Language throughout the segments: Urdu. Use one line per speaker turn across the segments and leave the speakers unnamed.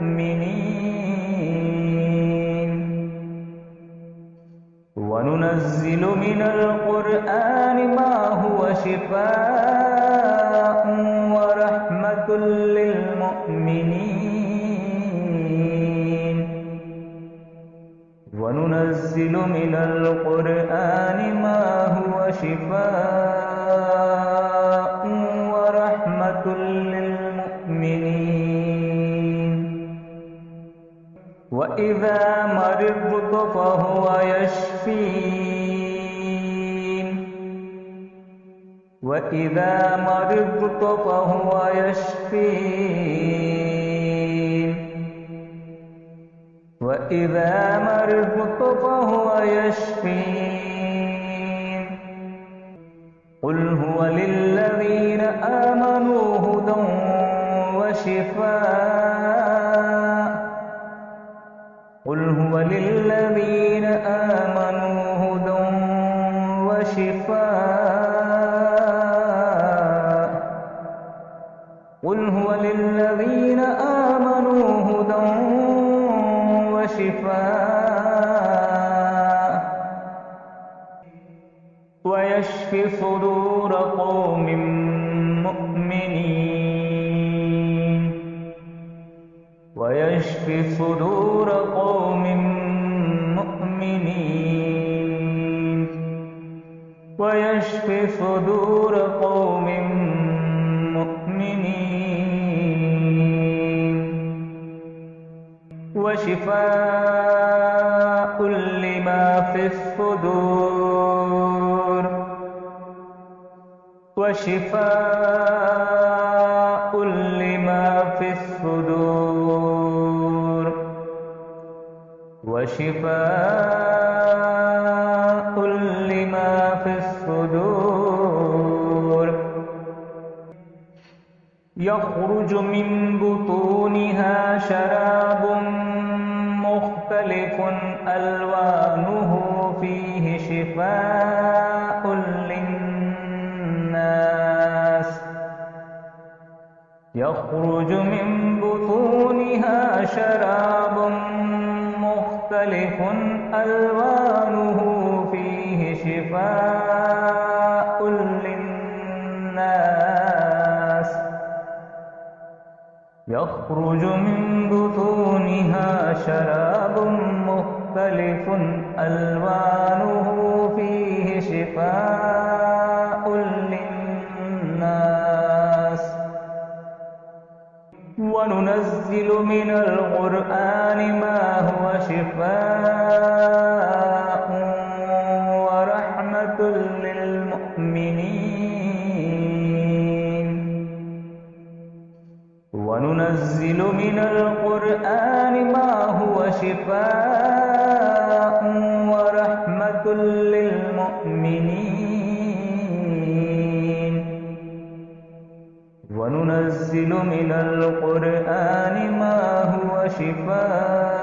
للمؤمنين وننزل من القرآن ما هو شفاء ورحمة للمؤمنين وننزل من القرآن ما هو شفاء ورحمة للمؤمنين وإذا مرضت فهو يشفين وإذا مرضت فهو يشفين وإذا مرضت فهو يشفين قل هو للذين آمنوا هدى وشفاء قل هو للذين آمنوا هدى وشفاء قل هو للذين آمنوا هدى وشفاء ويشفي صدور قوم مؤمنين ويشفي صدور قوم مؤمنين ويشفي صدور قوم مؤمنين وشفاء لما في الصدور وشفاء لما في الصدور وشفاء لما في الصدور يخرج من بطونها شراب مختلف ألوانه فيه شفاء للناس يخرج من بطونها شراب مختلف ألوانه فيه شفاء للناس يخرج من بطونها شراب مختلف ألوانه فيه شفاء للناس وننزل من القرآن ما هو شفاء ورحمة للمؤمنين وننزل من القرآن ما هو شفاء ورحمة للمؤمنين وننزل من القرآن ما هو شفاء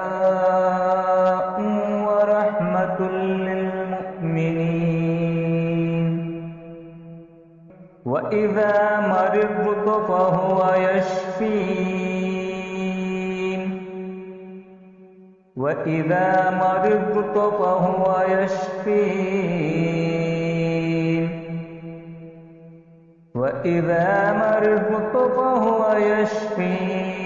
ورحمة للمؤمنين وإذا مرضت فهو يشفين وإذا مرضت فهو يشفين وإذا مرضت فهو يشفين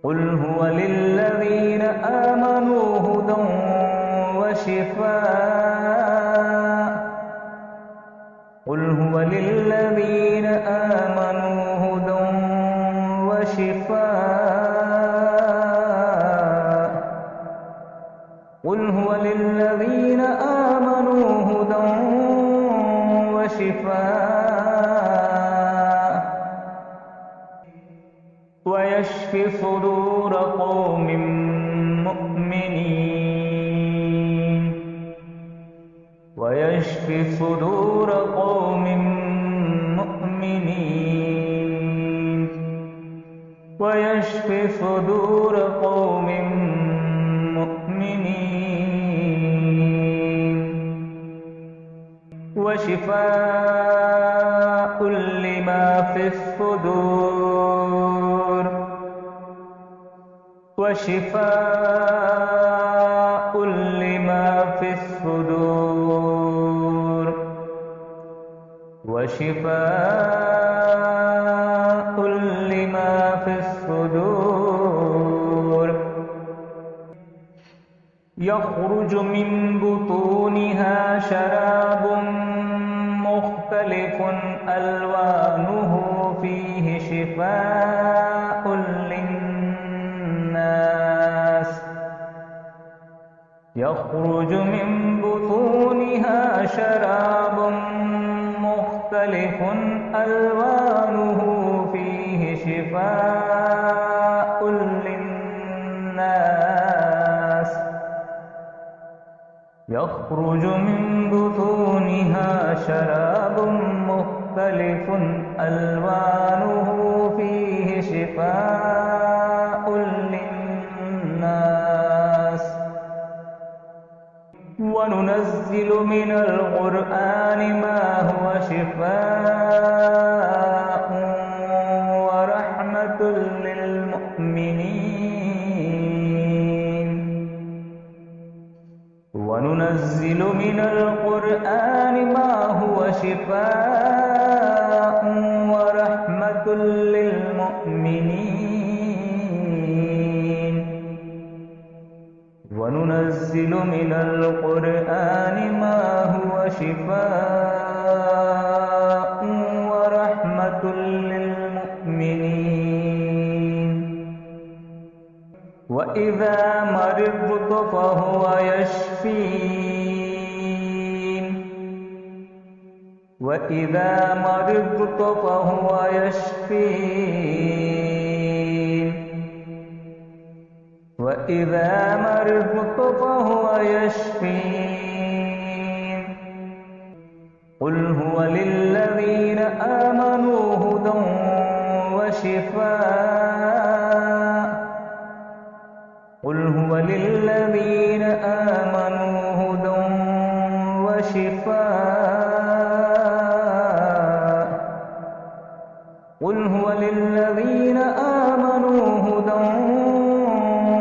قل هو للذين آمنوا هدى وشفاء قل هو للذين آمنوا هدى وشفاء قل هو للذين آمنوا هدى وشفاء ويشفي صدور قوم مؤمنين ويشفي صدور قوم مؤمنين ويشفي صدور قوم مؤمنين وشفاء لما في الصدور وشفاء لما في الصدور وشفاء لما في الصدور يخرج من بطونها شراب مختلف ألوانه فيه شفاء للناس يخرج من بطونها شراب مختلف ألوانه فيه شفاء للناس يخرج من بطونها شراب مختلف ألوانه فيه شفاء للناس وننزل من القرآن ما هو شفاء ورحمة للمؤمنين وننزل من القرآن ما هو شفاء ورحمة للمؤمنين وننزل من القرآن ما هو شفاء ورحمة للمؤمنين وإذا مرضت فهو يشفين وإذا مرضت فهو يشفين وإذا مرضت فهو يشفين قل هو للذين آمنوا هدى وشفاء قل هو للذين آمنوا هدى وشفاء قل هو للذين آمنوا هدى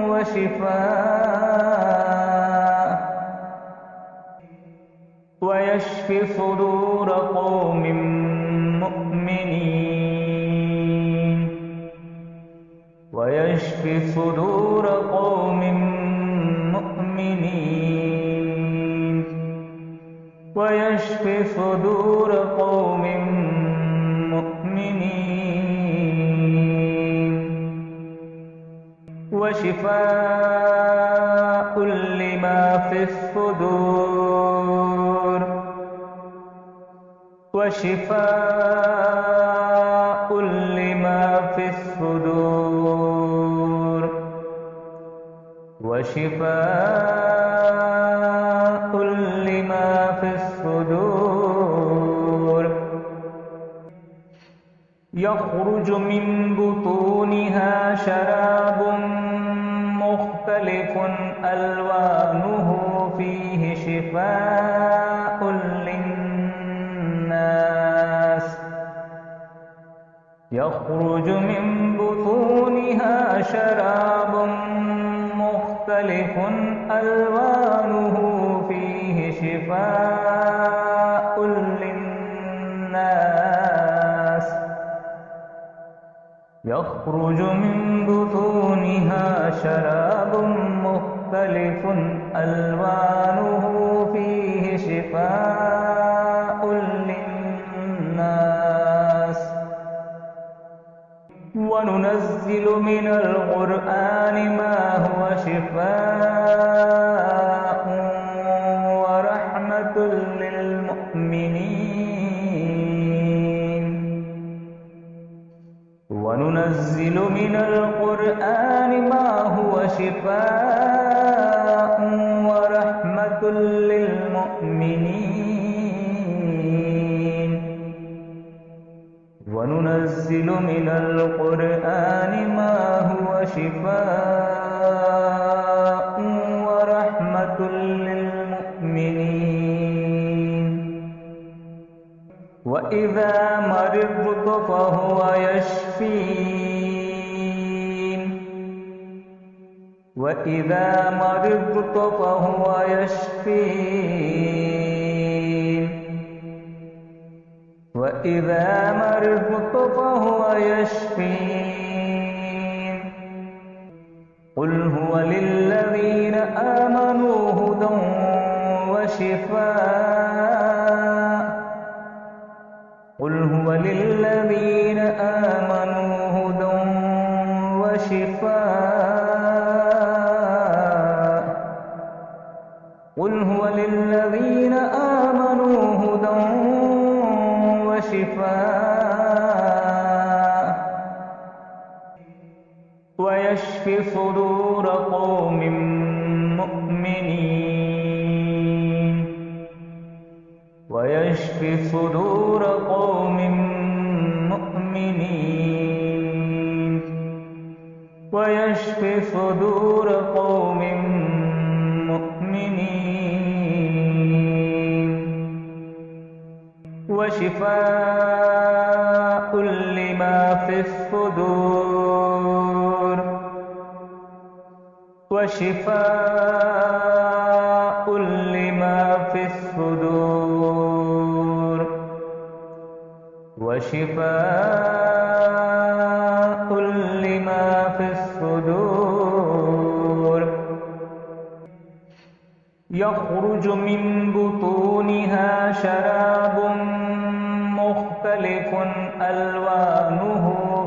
وشفاء ويشفي صدور قوم مؤمنين ويشفي صدور قوم مؤمنين ويشفي صدور قوم مؤمنين وشفاء لما في الصدور وشفاء لما في الصدور وشفاء لما في الصدور يخرج من بطونها شراب مختلف ألوانه فيه شفاء للناس يخرج من بطونها شراب مختلف ألوانه فيه شفاء للناس يخرج من بطونها شراب مختلف ألوانه فيه شفاء للناس وننزل من القرآن ما هو شفاء ورحمة للمؤمنين وننزل من القرآن ما هو شفاء ورحمة للمؤمنين وننزل من القرآن ما هو شفاء ورحمة للمؤمنين وإذا مرضت فهو يشفين وإذا مرضت فهو يشفين وإذا مرضت فهو يشفين قل هو للذين آمنوا هدى وشفاء قل هو للذين آمنوا هدى وشفاء قل هو للذين آمنوا هدى وشفاء ويشفي صدور قوم مؤمنين ويشفي صدور قوم مؤمنين ويشفي صدور قوم مؤمنين وشفاء لما في الصدور وشفاء لما في الصدور وشفاء لما في الصدور يخرج من بطونها شراب مختلف ألوانه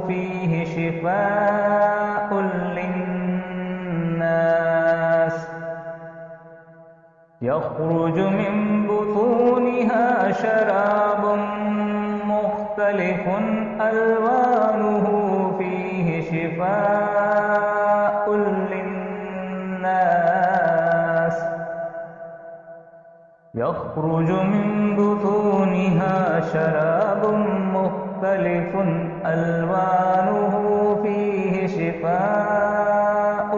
فيه شفاء للناس يخرج من بطونها شراب مختلف ألوانه فيه شفاء للناس يخرج من بطونها شراب مختلف ألوانه فيه شفاء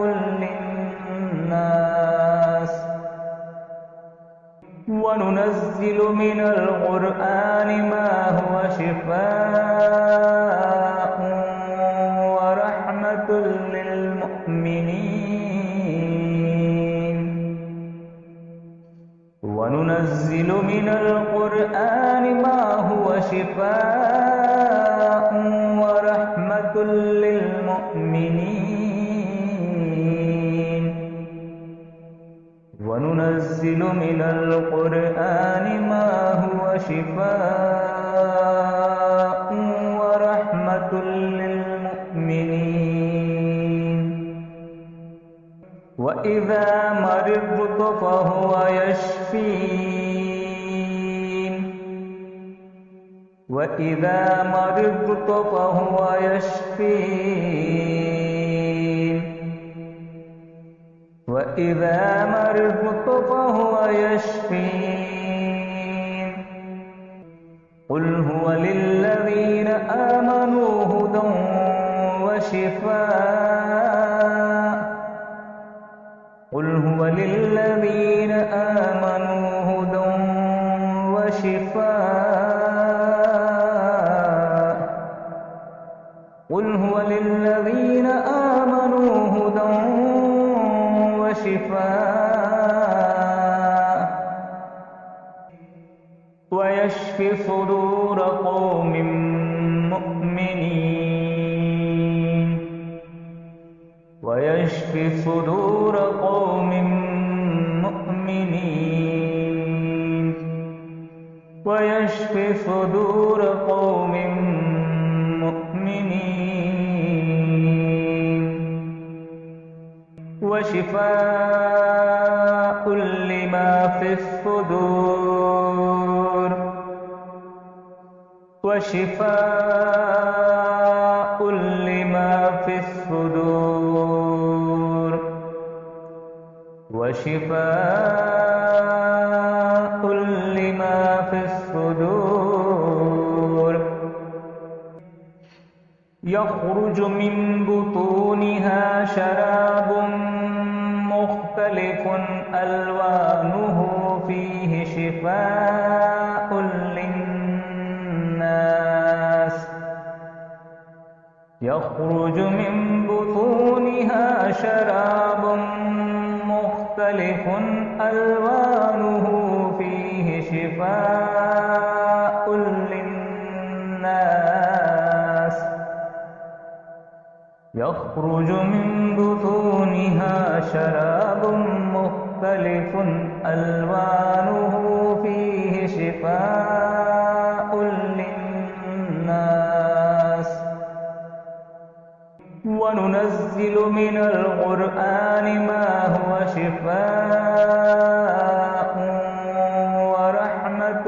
للناس وننزل من القرآن ما هو شفاء ورحمة للمؤمنين وننزل من القرآن ما هو شفاء ورحمة للمؤمنين وننزل من القرآن ما هو شفاء ورحمة للمؤمنين وإذا مرضت فهو يشفين وإذا مرضت فهو يشفين وإذا مرضت فهو يشفين قل هو للذين آمنوا هدى وشفاء قل هو للذين آمنوا هدى وشفاء قل هو للذين آمنوا هدى وشفاء ويشفي صدور قوم مؤمنين ويشفي صدور قوم مؤمنين ويشفي صدور قوم مؤمنين وشفاء لما في الصدور وشفاء لما في الصدور وشفاء لما في الصدور يخرج من بطونها شراب مختلف ألوانه فيه شفاء للناس يخرج من بطونها شراب ألوانه فيه شفاء للناس يخرج من بطونها شراب مختلف ألوانه فيه شفاء للناس وننزل من القرآن ما هو شفاء ورحمة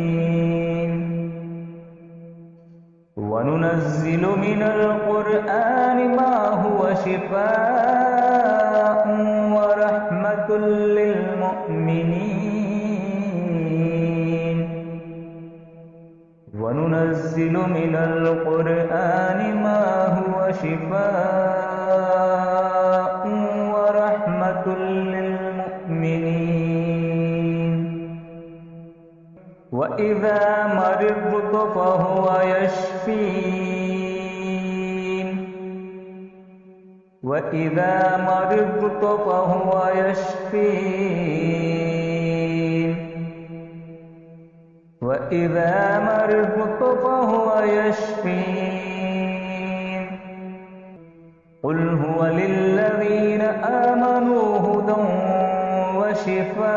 للمؤمنين وننزل من القرآن ما هو شفاء ورحمة للمؤمنين وننزل من القرآن ما هو شفاء ورحمة للمؤمنين وإذا مرضت فهو يشفين وإذا مرضت فهو يشفين وإذا مرضت فهو يشفين قل هو للذين آمنوا هدى وشفاء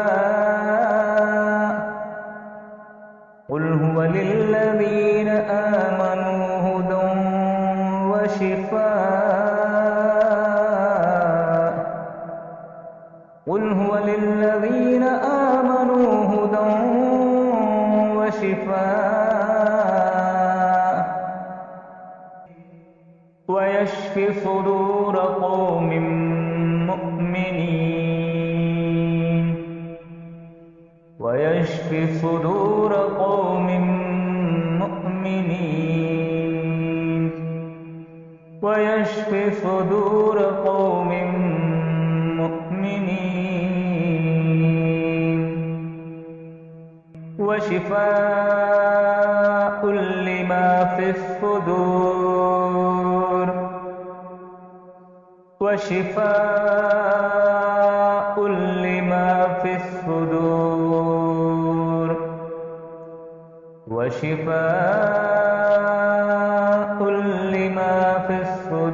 قل هو للذين آمنوا هدى وشفاء قل هو للذين آمنوا هدى وشفاء ويشفي صدور قوم مؤمنين ويشفي صدور قوم مؤمنين ويشفي صدور قوم مؤمنين وشفاء لما في الصدور وشفاء لما في الصدور وشفاء لما في الصدور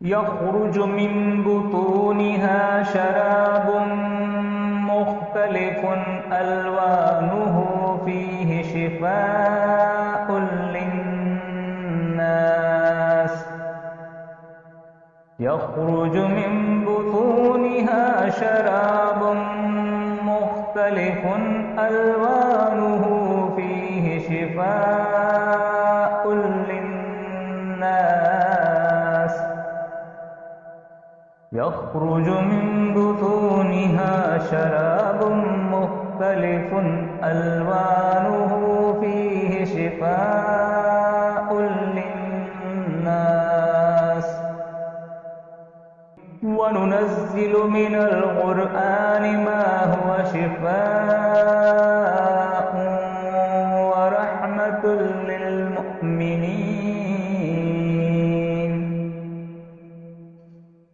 يخرج من بطونها شراب مختلف ألوانه فيه شفاء للناس يخرج من بطونها شراب مختلف ألوانه فيه شفاء للناس يخرج من بطونها شراب مختلف ألوانه فيه شفاء للناس وننزل من القرآن ما هو شفاء ورحمة للمؤمنين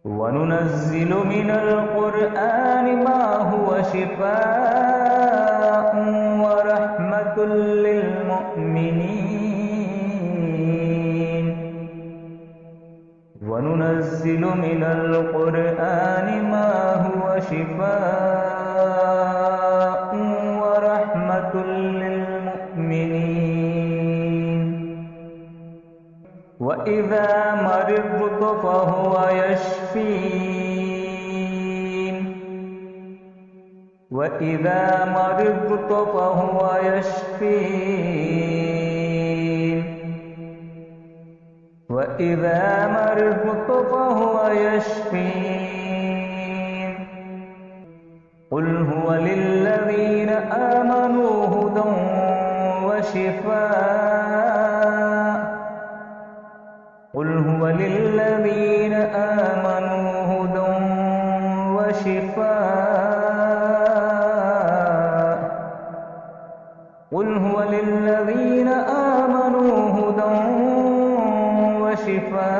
وننزل من القرآن ما هو شفاء ورحمة للمؤمنين وننزل من القرآن ما هو شفاء ورحمة للمؤمنين وإذا مرضت فهو يشفين وإذا مرضت فهو يشفين وإذا مرضت فهو يشفين قل هو للذين آمنوا هدى وشفاء قل هو للذين آمنوا هدى وشفاء قل هو للذين آمنوا هدى وشفاء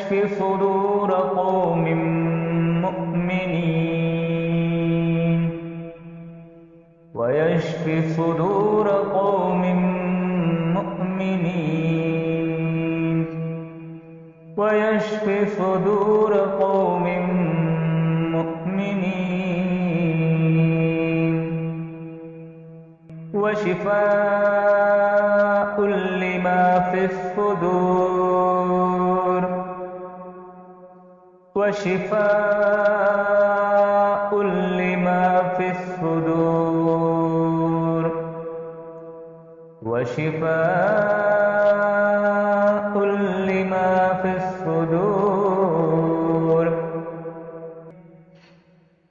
ويشفي صدور قوم مؤمنين ويشفي صدور قوم مؤمنين ويشفي صدور قوم مؤمنين وشفاء لما في الصدور وشفاء لما في الصدور وشفاء لما في الصدور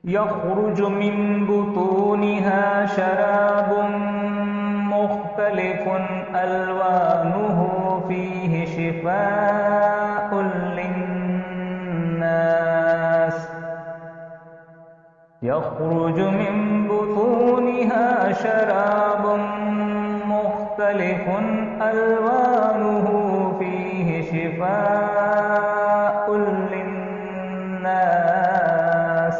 يخرج من بطونها شراب مختلف ألوانه فيه شفاء للناس يخرج من بطونها شراب مختلف ألوانه فيه شفاء للناس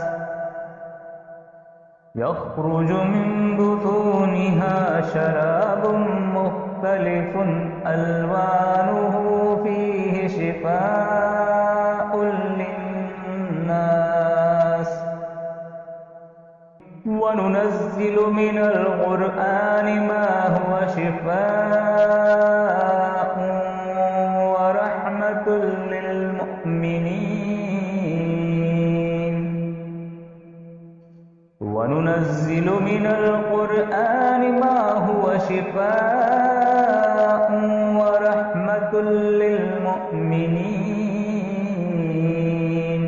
يخرج من بطونها شراب مختلف ألوانه فيه شفاء للناس وننزل من القرآن ما هو شفاء ورحمة للمؤمنين وننزل من القرآن ما هو شفاء ورحمة للمؤمنين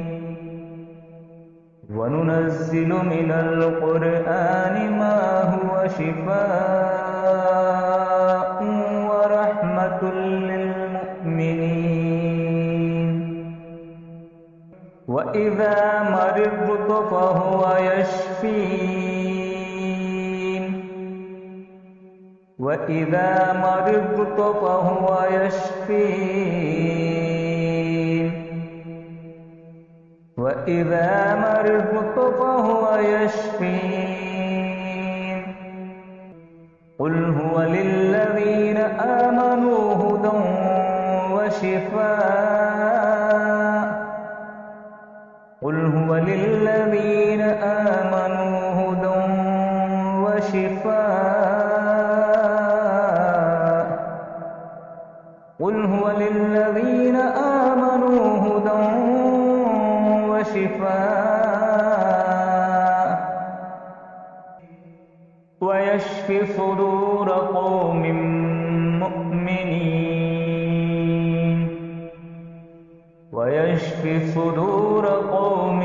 وننزل من القرآن ما هو شفاء ورحمة للمؤمنين وإذا مرضت فهو يشفين وإذا مرضت فهو يشفين وإذا مرضت فهو يشفين قل هو للذين آمنوا هدى وشفاء قل هو للذين آمنوا هدى وشفاء قل هو للذين آمنوا هدى وشفاء ويشفي صدور قوم مؤمنين ويشفي صدور قوم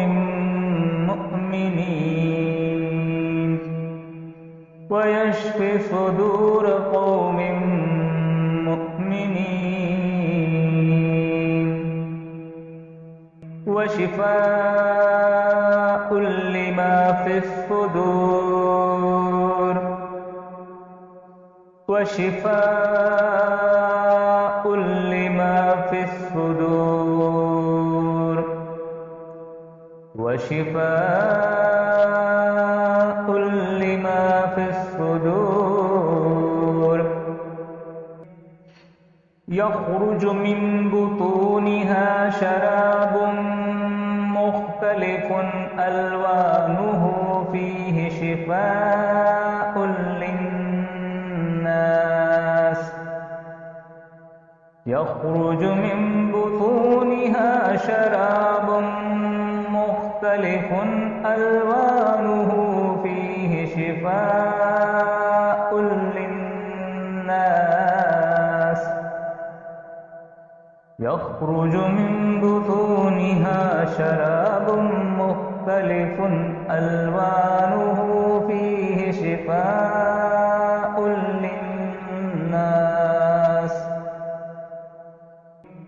مؤمنين ويشفي صدور قوم مؤمنين وشفاء لما في الصدور وشفاء لما في الصدور وشفاء لما في الصدور يخرج من بطونها شراب مختلف ألوانه فيه شفاء للناس يخرج من بطونها شراب مختلف ألوانه فيه شفاء للناس يخرج من بطونها شراب مختلف ألوانه فيه شفاء للناس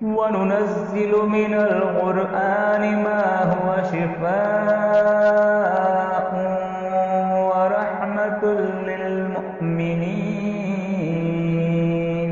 وننزل من القرآن ما هو شفاء ورحمة للمؤمنين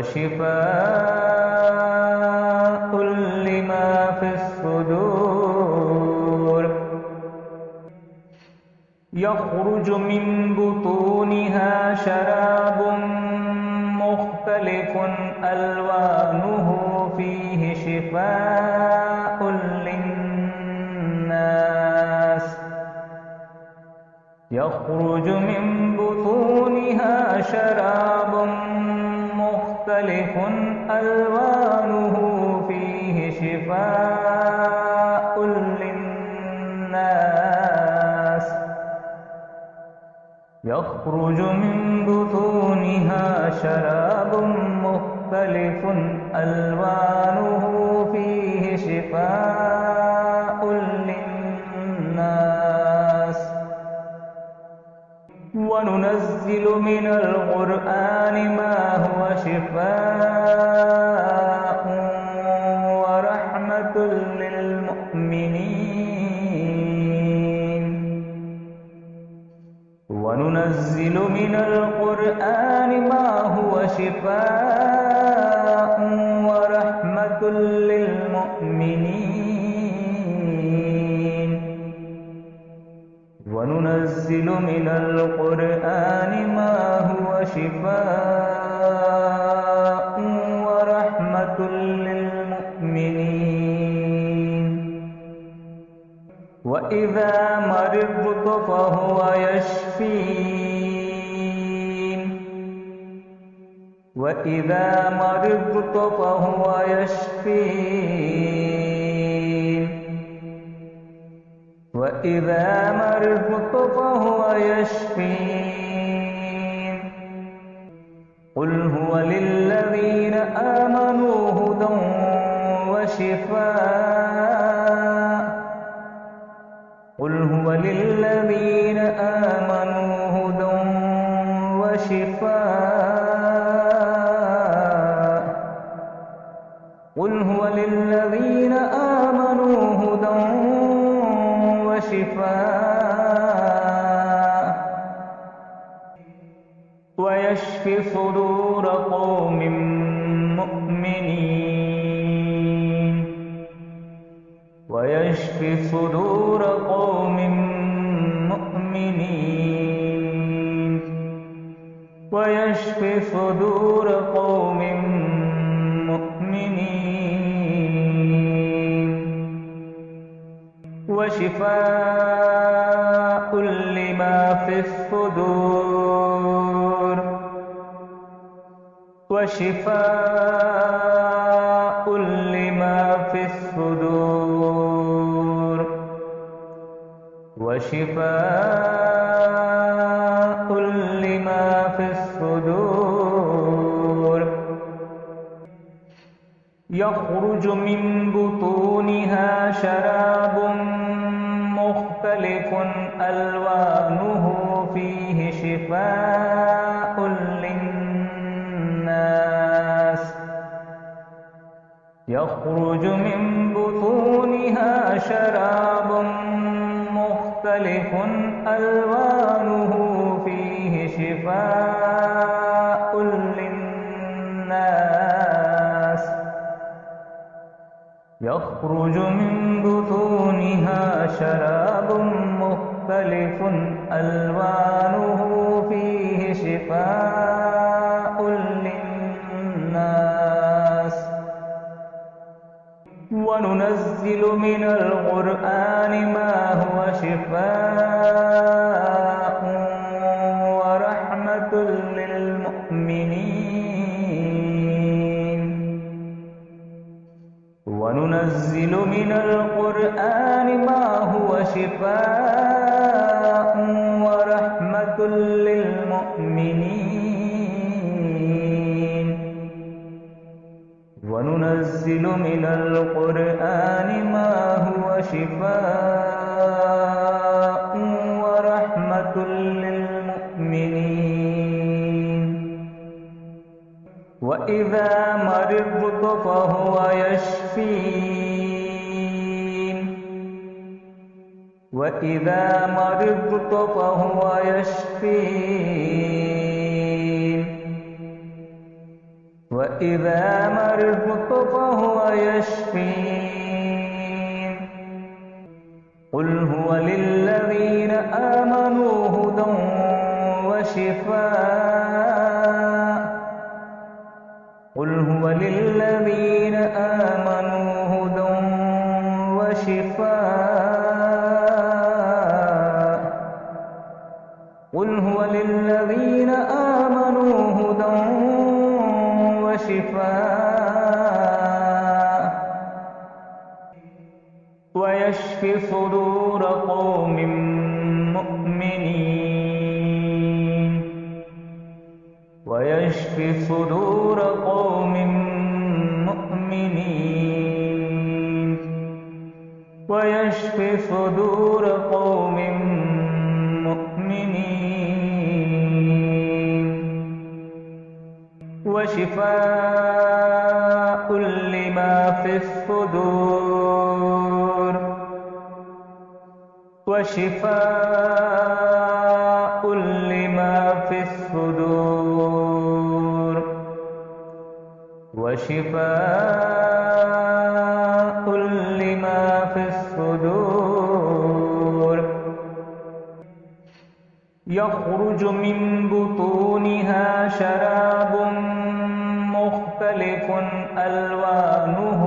وشفاء لما في الصدور يخرج من بطونها شراب مختلف ألوانه فيه شفاء للناس يخرج من بطونها شراب مختلف ألوانه فيه شفاء للناس يخرج من بطونها شراب مختلف ألوانه فيه شفاء للناس وننزل من القرآن ما هو شفاء ورحمة للمؤمنين وننزل من القرآن ما هو شفاء ورحمة للمؤمنين وننزل من القرآن ما هو شفاء ورحمة للمؤمنين وإذا مرضت فهو يشفين وإذا مرضت فهو يشفين وإذا مرضت فهو يشفين قل هو للذين آمنوا هدى وشفاء قل هو للذين آمنوا هدى وشفاء قل هو للذين آمنوا هدى وشفاء ويشفي صدور قوم مؤمنين ويشفي صدور قوم مؤمنين ويشفي صدور قوم مؤمنين وشفاء لما في الصدور وشفاء لما في الصدور وشفاء لما في الصدور يخرج من بطونها شراب مختلف ألوانه فيه شفاء للناس يخرج من بطونها شراب مختلف ألوانه فيه شفاء للناس يخرج من بطونها شراب مختلف ألوانه فيه شفاء للناس وننزل من القرآن ما هو شفاء ورحمة للمؤمنين وننزل من القرآن ما هو شفاء ورحمة للمؤمنين وننزل من القرآن ما هو شفاء ورحمة للمؤمنين وإذا مرضت فهو يشفين وإذا مرضت فهو يشفين وإذا مرضت فهو يشفين قل هو للذين آمنوا هدى وشفاء قل هو للذين آمنوا هدى وشفاء قل هو للذين آمنوا هدى وشفاء ويشفي صدور قوم مؤمنين ويشفي صدور قوم مؤمنين ويشفي صدور قوم مؤمنين وشفاء لما في الصدور وشفاء لما في الصدور وشفاء لما في الصدور يخرج من بطونها شراب مختلف ألوانه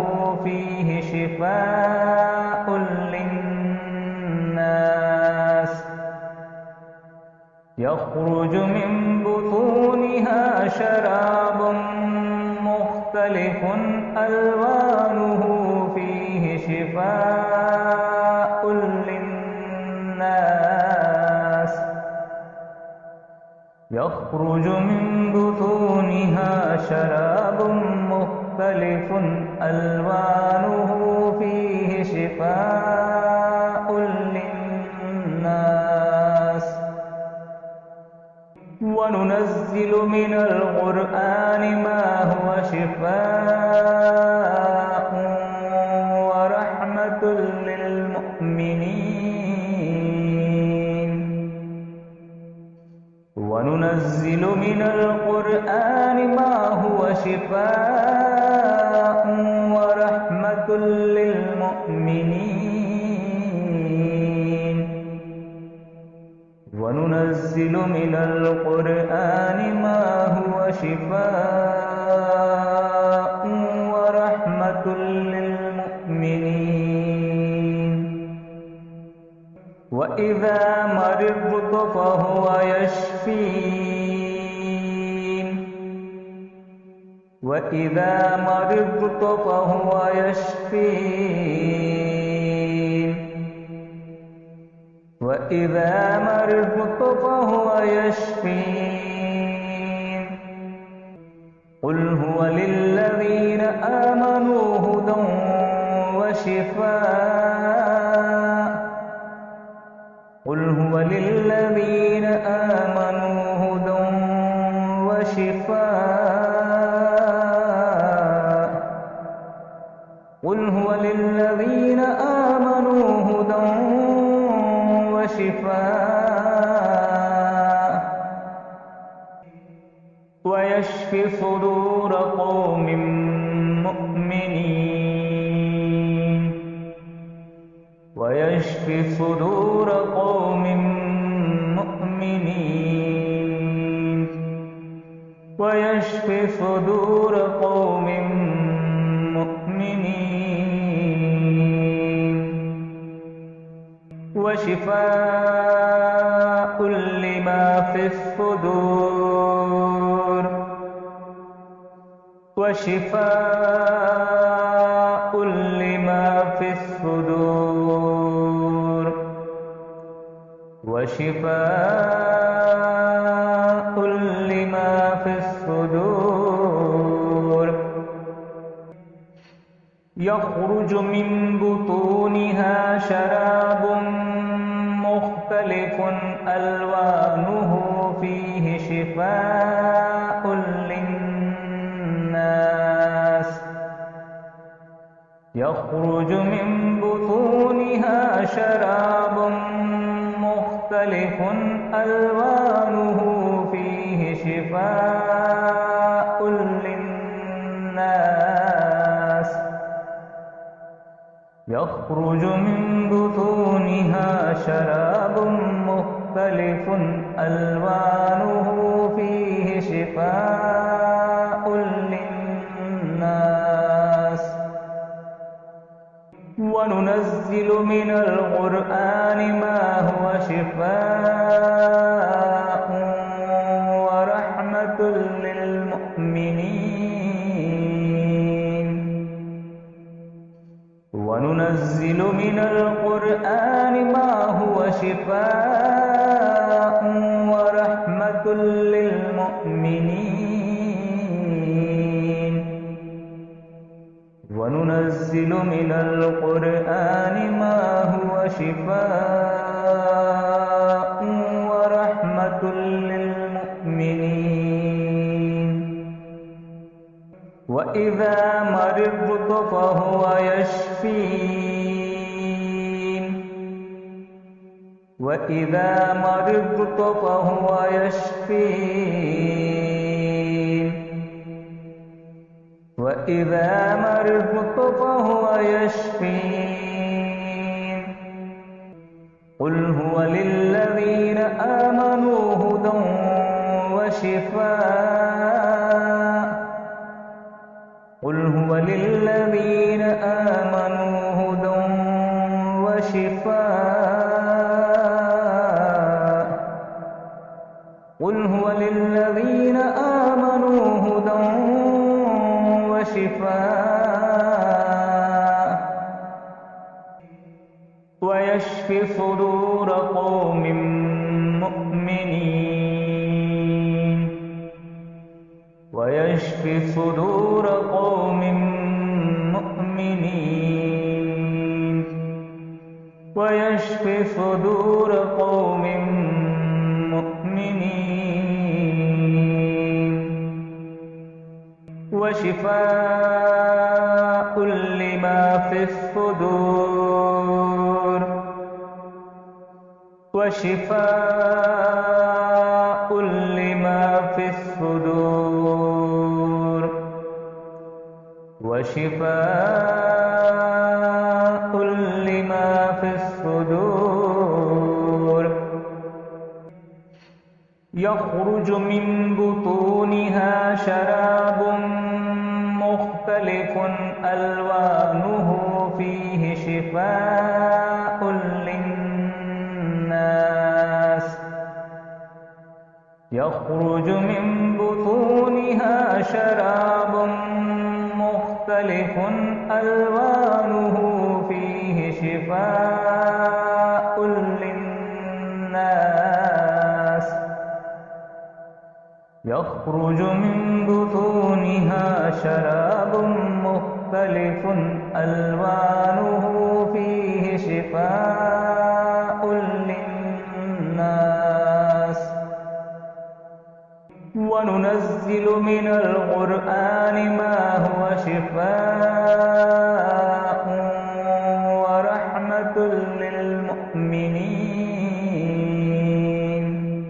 فيه شفاء للناس يخرج من بطونها شراب مختلف ألوانه فيه شفاء للناس يخرج من بطونها شراب مختلف ألوانه فيه شفاء للناس وننزل من القرآن ما هو شفاء ورحمة للمؤمنين وننزل من القرآن ما هو شفاء ورحمة للمؤمنين وننزل من القرآن ما هو شفاء ورحمة للمؤمنين وإذا مرضت فهو يشفين وإذا مرضت فهو يشفين وإذا مرضت فهو يشفين قل هو للذين آمنوا هدى وشفاء قل هو للذين آمنوا هدى وشفاء قل هو للذين آمنوا هدى وشفاء ويشفي صدور قوم مؤمنين ويشفي صدور قوم مؤمنين ويشفي صدور قوم مؤمنين وشفاء لما في الصدور وشفاء لما في الصدور وشفاء لما في الصدور يخرج من بطونها شراب مختلف ألوانه فيه شفاء للناس يخرج من بطونها شراب مختلف ألوانه فيه شفاء للناس يخرج من بطونها شراب مختلف ألوانه فيه شفاء للناس وننزل من القرآن ما هو شفاء ورحمة للمؤمنين وننزل من القرآن ما هو شفاء ورحمة للمؤمنين وننزل من القرآن ما هو شفاء ورحمة للمؤمنين وإذا مرضت فهو يشفين وإذا مرضت فهو يشفين وإذا مرضت فهو يشفين قل هو للذين آمنوا هدى وشفاء قل هو للذين آمنوا هدى وشفاء قل هو للذين آمنوا هدى وشفاء ويشفي صدور قوم مؤمنين ويشفي صدور قوم مؤمنين ويشفي صدور قوم مؤمنين وشفاء لما في الصدور وشفاء لما في الصدور وشفاء لما في الصدور يخرج من بطونها شراب مختلف ألوانه فيه شفاء للناس يخرج من بطونها شراب مختلف ألوانه فيه شفاء للناس يخرج من بطونها شراب مختلف ألوانه فيه شفاء للناس وننزل من القرآن ما هو شفاء ورحمة للمؤمنين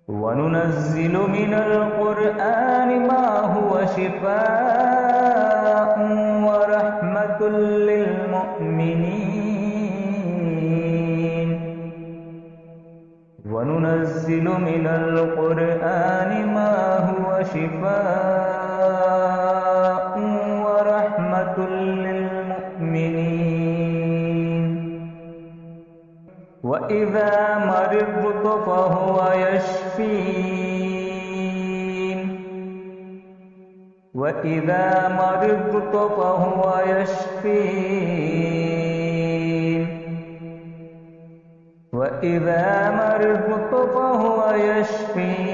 وننزل من القرآن ما هو شفاء ورحمة للمؤمنين وننزل من القرآن ما هو شفاء ورحمة للمؤمنين وإذا مرضت فهو يشفين وإذا مرضت فهو يشفين وإذا مرضت فهو يشفين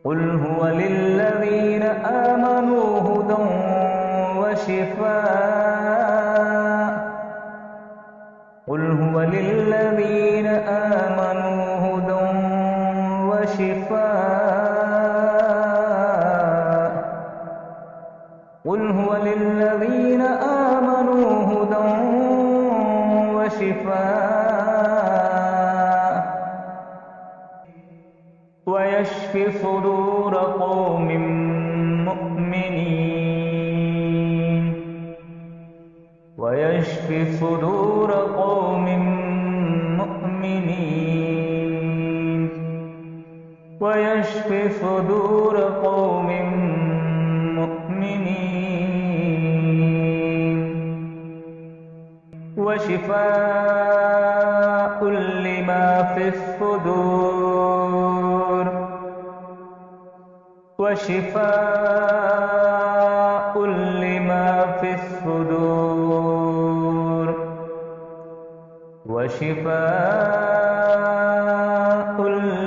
قل هو للذين آمنوا هدى وشفاء قل هو للذين آمنوا هدى وشفاء قل هو للذين آمنوا هدى وشفاء ويشفي صدور قوم مؤمنين ويشفي صدور قوم مؤمنين ويشفي صدور قوم مؤمنين وشفاء لما في الصدور وشفاء لما في الصدور وشفاء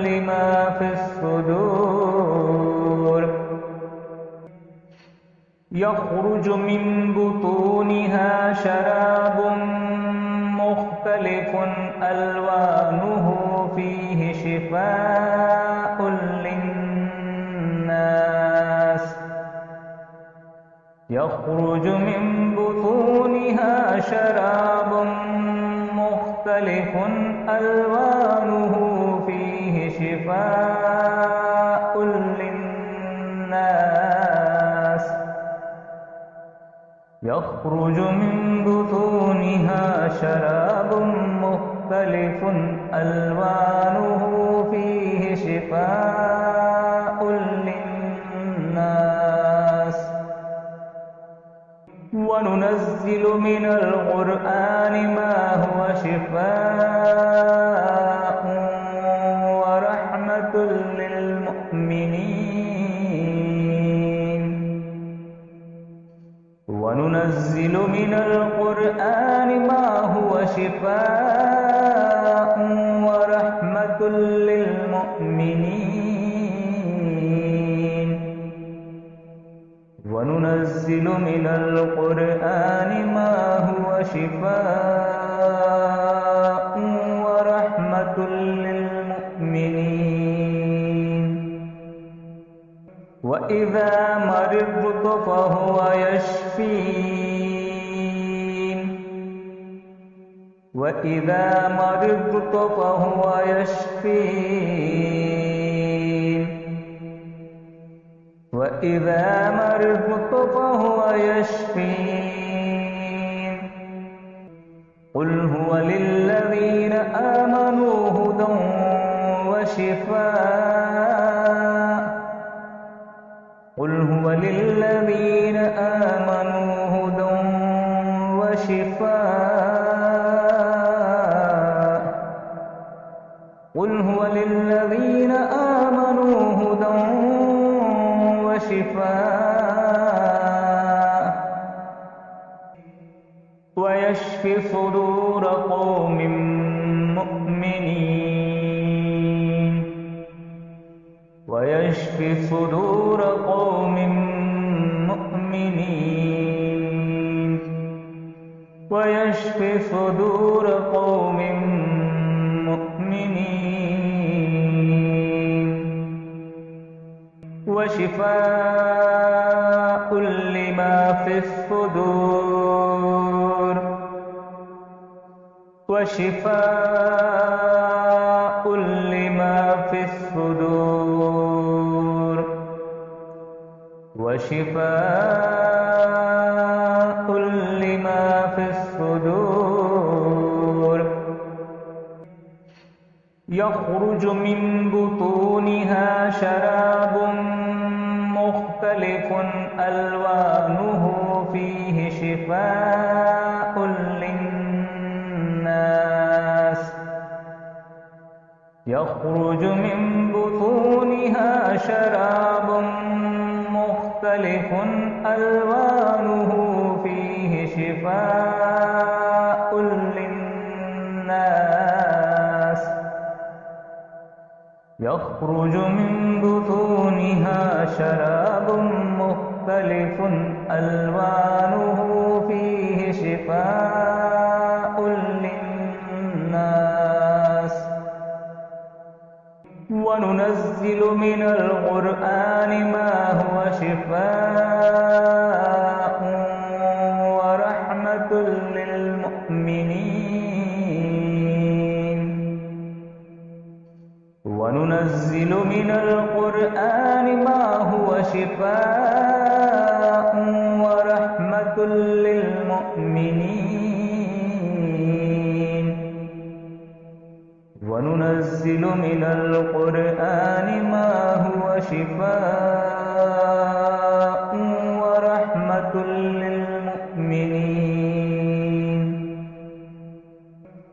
لما في الصدور يخرج من بطونها شراب مختلف ألوانه فيه شفاء للناس يخرج من بطونها شراب مختلف ألوانه فيه شفاء للناس يخرج من بطونها شراب مختلف ألوانه فيه شفاء للناس وننزل من القرآن ما هو شفاء ورحمة للمؤمنين وننزل من القرآن ما هو شفاء ورحمة للمؤمنين وننزل من القرآن ما هو شفاء ورحمة للمؤمنين وإذا مرضت فهو يشفين وإذا مرضت فهو يشفين وإذا مرضت فهو يشفين قل هو للذين آمنوا هدى وشفاء قل هو للذين آمنوا هدى وشفاء قل هو للذين آمنوا هدى وشفاء ويشفي صدور قوم مؤمنين ويشفي صدور قوم مؤمنين ويشفي صدور قوم مؤمنين وشفاء لما في الصدور وشفاء لما في الصدور وشفاء لما في الصدور يخرج من بطونها شراب مختلف ألوانه فيه شفاء للناس يخرج من بطونها شراب مختلف ألوانه فيه شفاء للناس يخرج من بطونها شراب مختلف ألوانه فيه شفاء للناس وننزل من القرآن ما هو شفاء ورحمة للمؤمنين وننزل من القرآن ما هو شفاء ورحمة للمؤمنين القرآن ما هو شفاء ورحمة للمؤمنين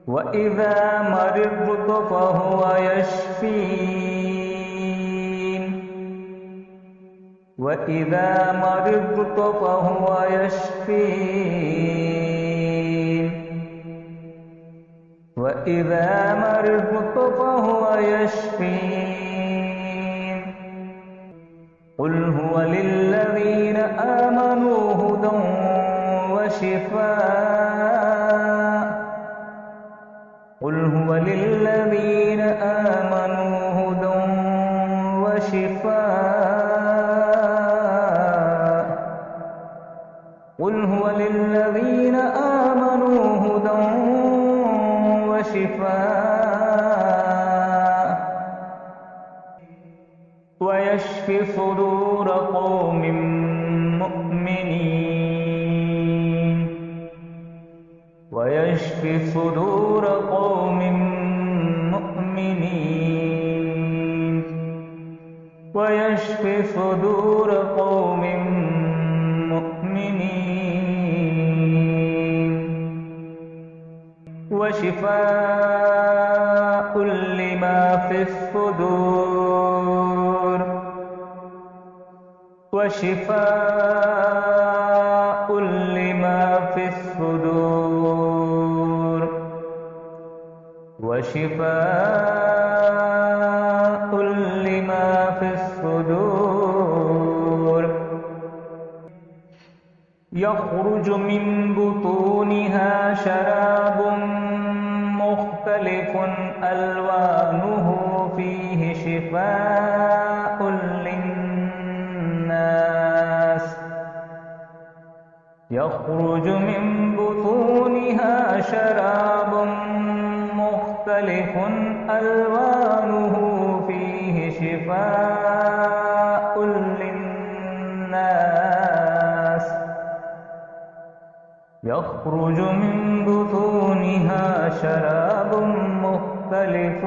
وإذا مرضت فهو يشفين وإذا مرضت فهو يشفين وإذا مرضت فهو يشفين قل هو للذين آمنوا هدى وشفاء قل هو للذين آمنوا هدى وشفاء قل هو للذين آمنوا هدى وشفاء ويشفي صدور قوم مؤمنين ويشفي صدور قوم مؤمنين ويشفي صدور قوم مؤمنين وشفاء لما في الصدور وشفاء لما في الصدور وشفاء لما في الصدور يخرج من بطونها شراب مختلف ألوانه فيه شفاء للناس يخرج من بطونها شراب مختلف ألوانه فيه شفاء للناس يخرج من بطونها شراب مختلف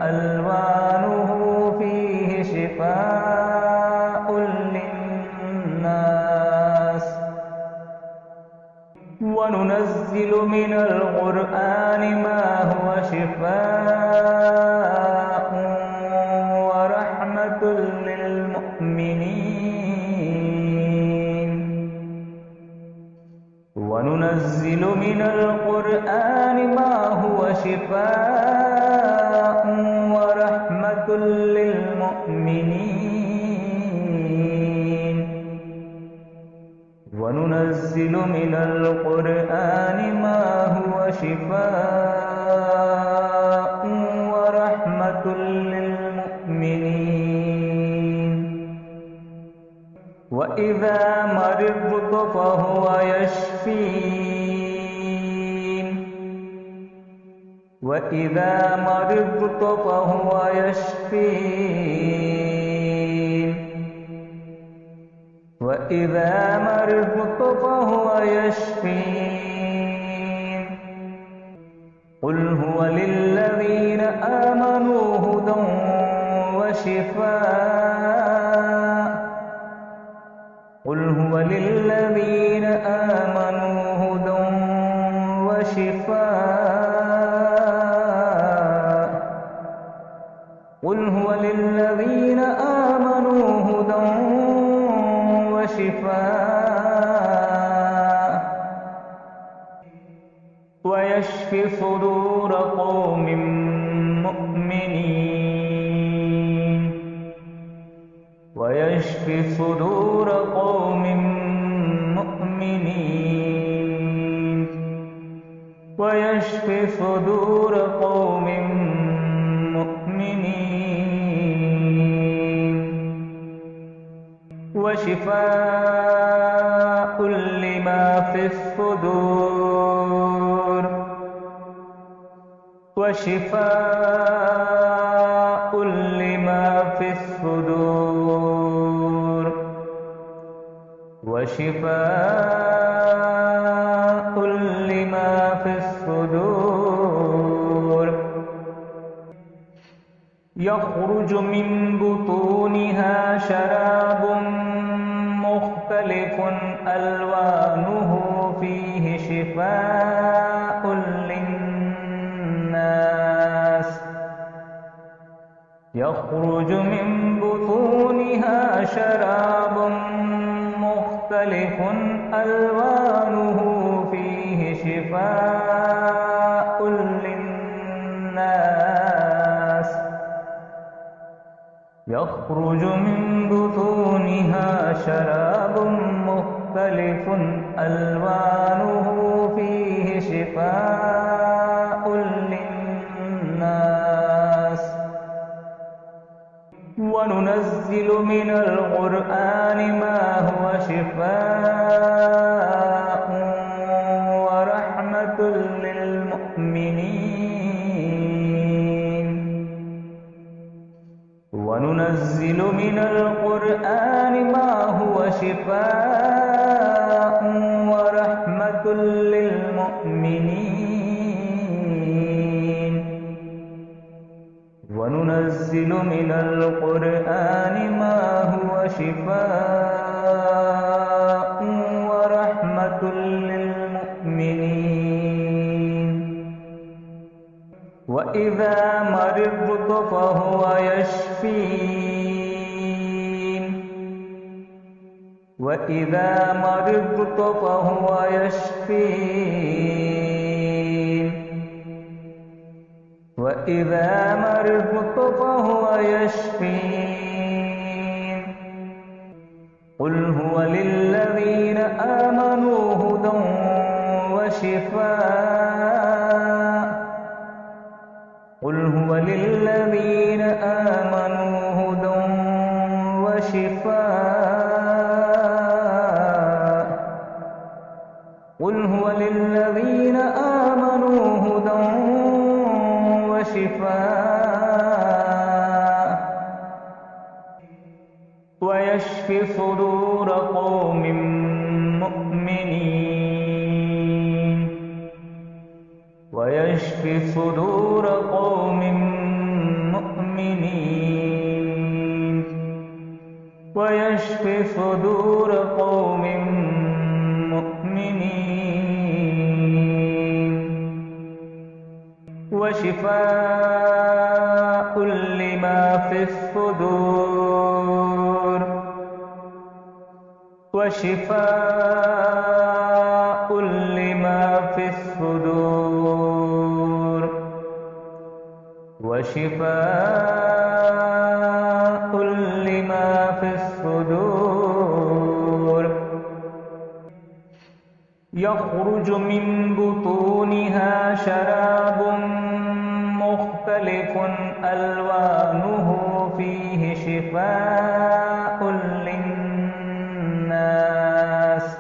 ألوانه فيه شفاء للناس وننزل من القرآن ما هو شفاء ورحمة للمؤمنين وننزل من القرآن ما هو شفاء ورحمة للمؤمنين وننزل من القرآن ما هو شفاء ورحمة للمؤمنين وإذا مرضت فهو يشفين وإذا مرضت فهو يشفين وإذا مرضت فهو يشفين قل هو للذين آمنوا هدى وشفاء قل هو للذين آمنوا هدى وشفاء قل هو للذين آمنوا هدى وشفاء ويشفي صدور قوم مؤمنين ويشفي صدور قوم مؤمنين ويشفي صدور قوم مؤمنين وشفاء لما في الصدور وشفاء لما في الصدور وشفاء لما في الصدور يخرج من بطونها شراب مختلف ألوانه فيه شفاء للناس يخرج من بطونها شراب مختلف ألوانه فيه شفاء للناس يخرج من بطونها شراب مختلف ألوانه فيه شفاء للناس وننزل من القرآن ما هو شفاء ورحمة للمؤمنين وننزل من القرآن ما هو شفاء ورحمة للمؤمنين وننزل من القرآن ما هو شفاء ورحمة للمؤمنين وإذا مرضت فهو يشفين وإذا مرضت فهو يشفين وإذا مرضت فهو يشفين قل هو للذين آمنوا هدى وشفاء قل هو للذين آمنوا هدى وشفاء قل هو للذين آمنوا هدى وشفاء ويشفي صدور قوم مؤمنين ويشفي صدور قوم مؤمنين ويشفي صدور قوم مؤمنين وشفاء لما في الصدور وشفاء لما في الصدور وشفاء لما في الصدور يخرج من بطونها شراب مختلف ألوانه فيه شفاء للناس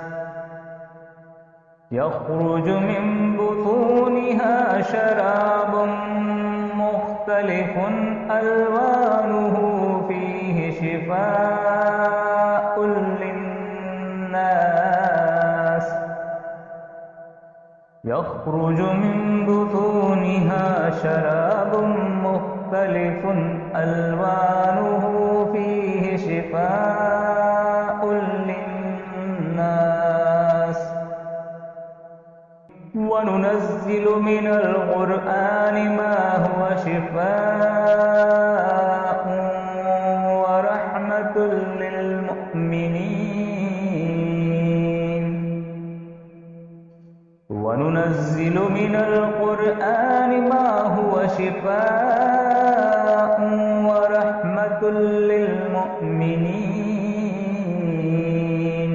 يخرج من بطونها شراب مختلف ألوانه فيه شفاء للناس يخرج من بطونها شراب مختلف ألوانه فيه شفاء للناس وننزل من القرآن ما هو شفاء ورحمة للمؤمنين وننزل من القرآن ما هو شفاء ورحمة للمؤمنين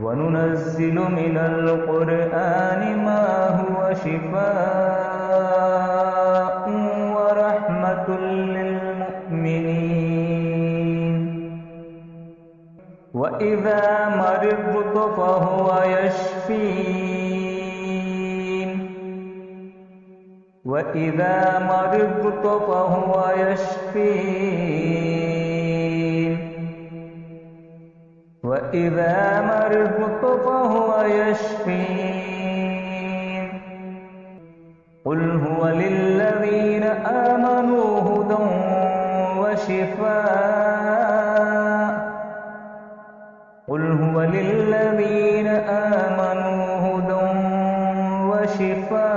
وننزل من القرآن ما هو شفاء ورحمة للمؤمنين وإذا مرضت فهو يشفين وإذا مرضت فهو يشفين وإذا مرضت فهو يشفين قل هو للذين آمنوا وشفاء قل هو للذين آمنوا هدى وشفاء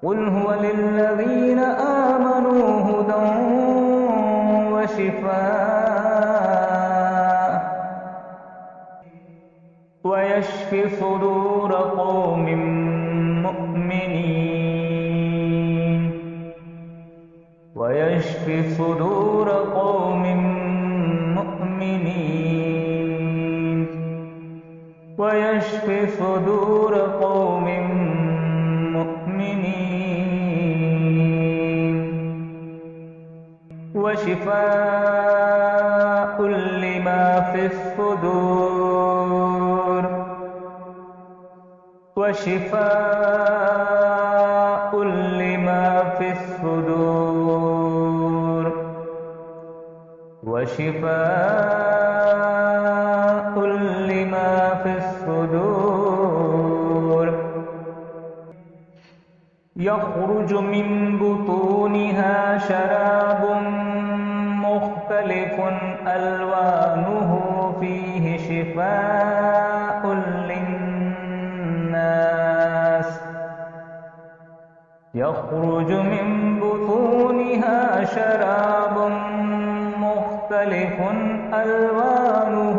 قل هو للذين آمنوا هدى وشفاء ويشفي صدور قوم مؤمنين ويشفي صدور قوم مؤمنين ويشفي صدور قوم مؤمنين وشفاء لما في الصدور وشفاء لما في الصدور وشفاء لما في الصدور يخرج من بطونها شراب مختلف ألوانه فيه شفاء للناس يخرج من بطونها شراب مختلف ألوانه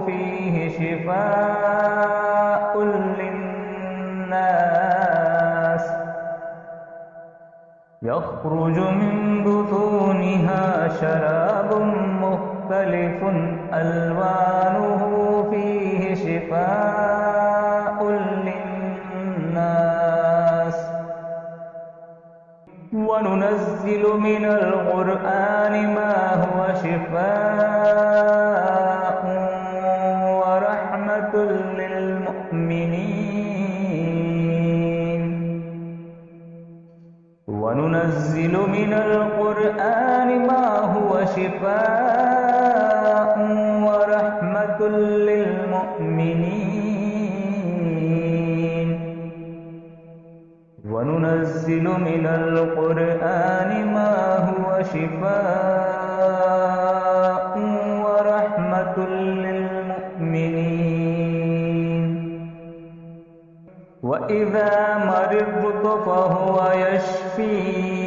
فيه شفاء للناس يخرج من بطونها شراب مختلف ألوانه فيه شفاء للناس وننزل من القرآن ما هو شفاء ورحمة للمؤمنين وننزل من القرآن ما هو شفاء ورحمة للمؤمنين وننزل من القرآن ما هو شفاء ورحمة للمؤمنين وإذا مرضت فهو يشفين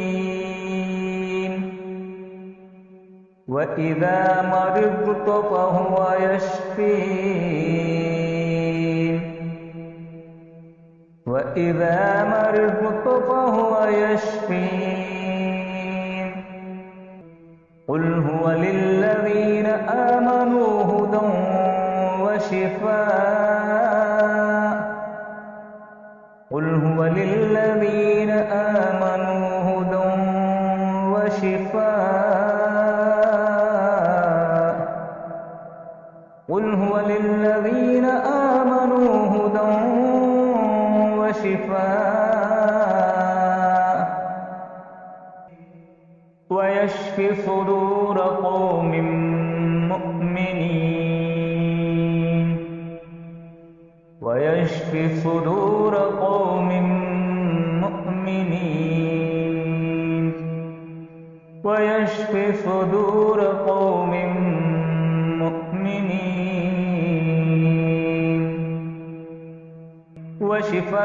وإذا مرضت فهو يشفين وإذا مرضت فهو يشفين قل هو للذين آمنوا هدى وشفاء قل هو للذين آمنوا هدى وشفاء قل هو للذين آمنوا هدى وشفاء ويشفي صدور قوم مؤمنين ويشفي صدور قوم مؤمنين ويشفي صدور قوم مؤمنين وشفاء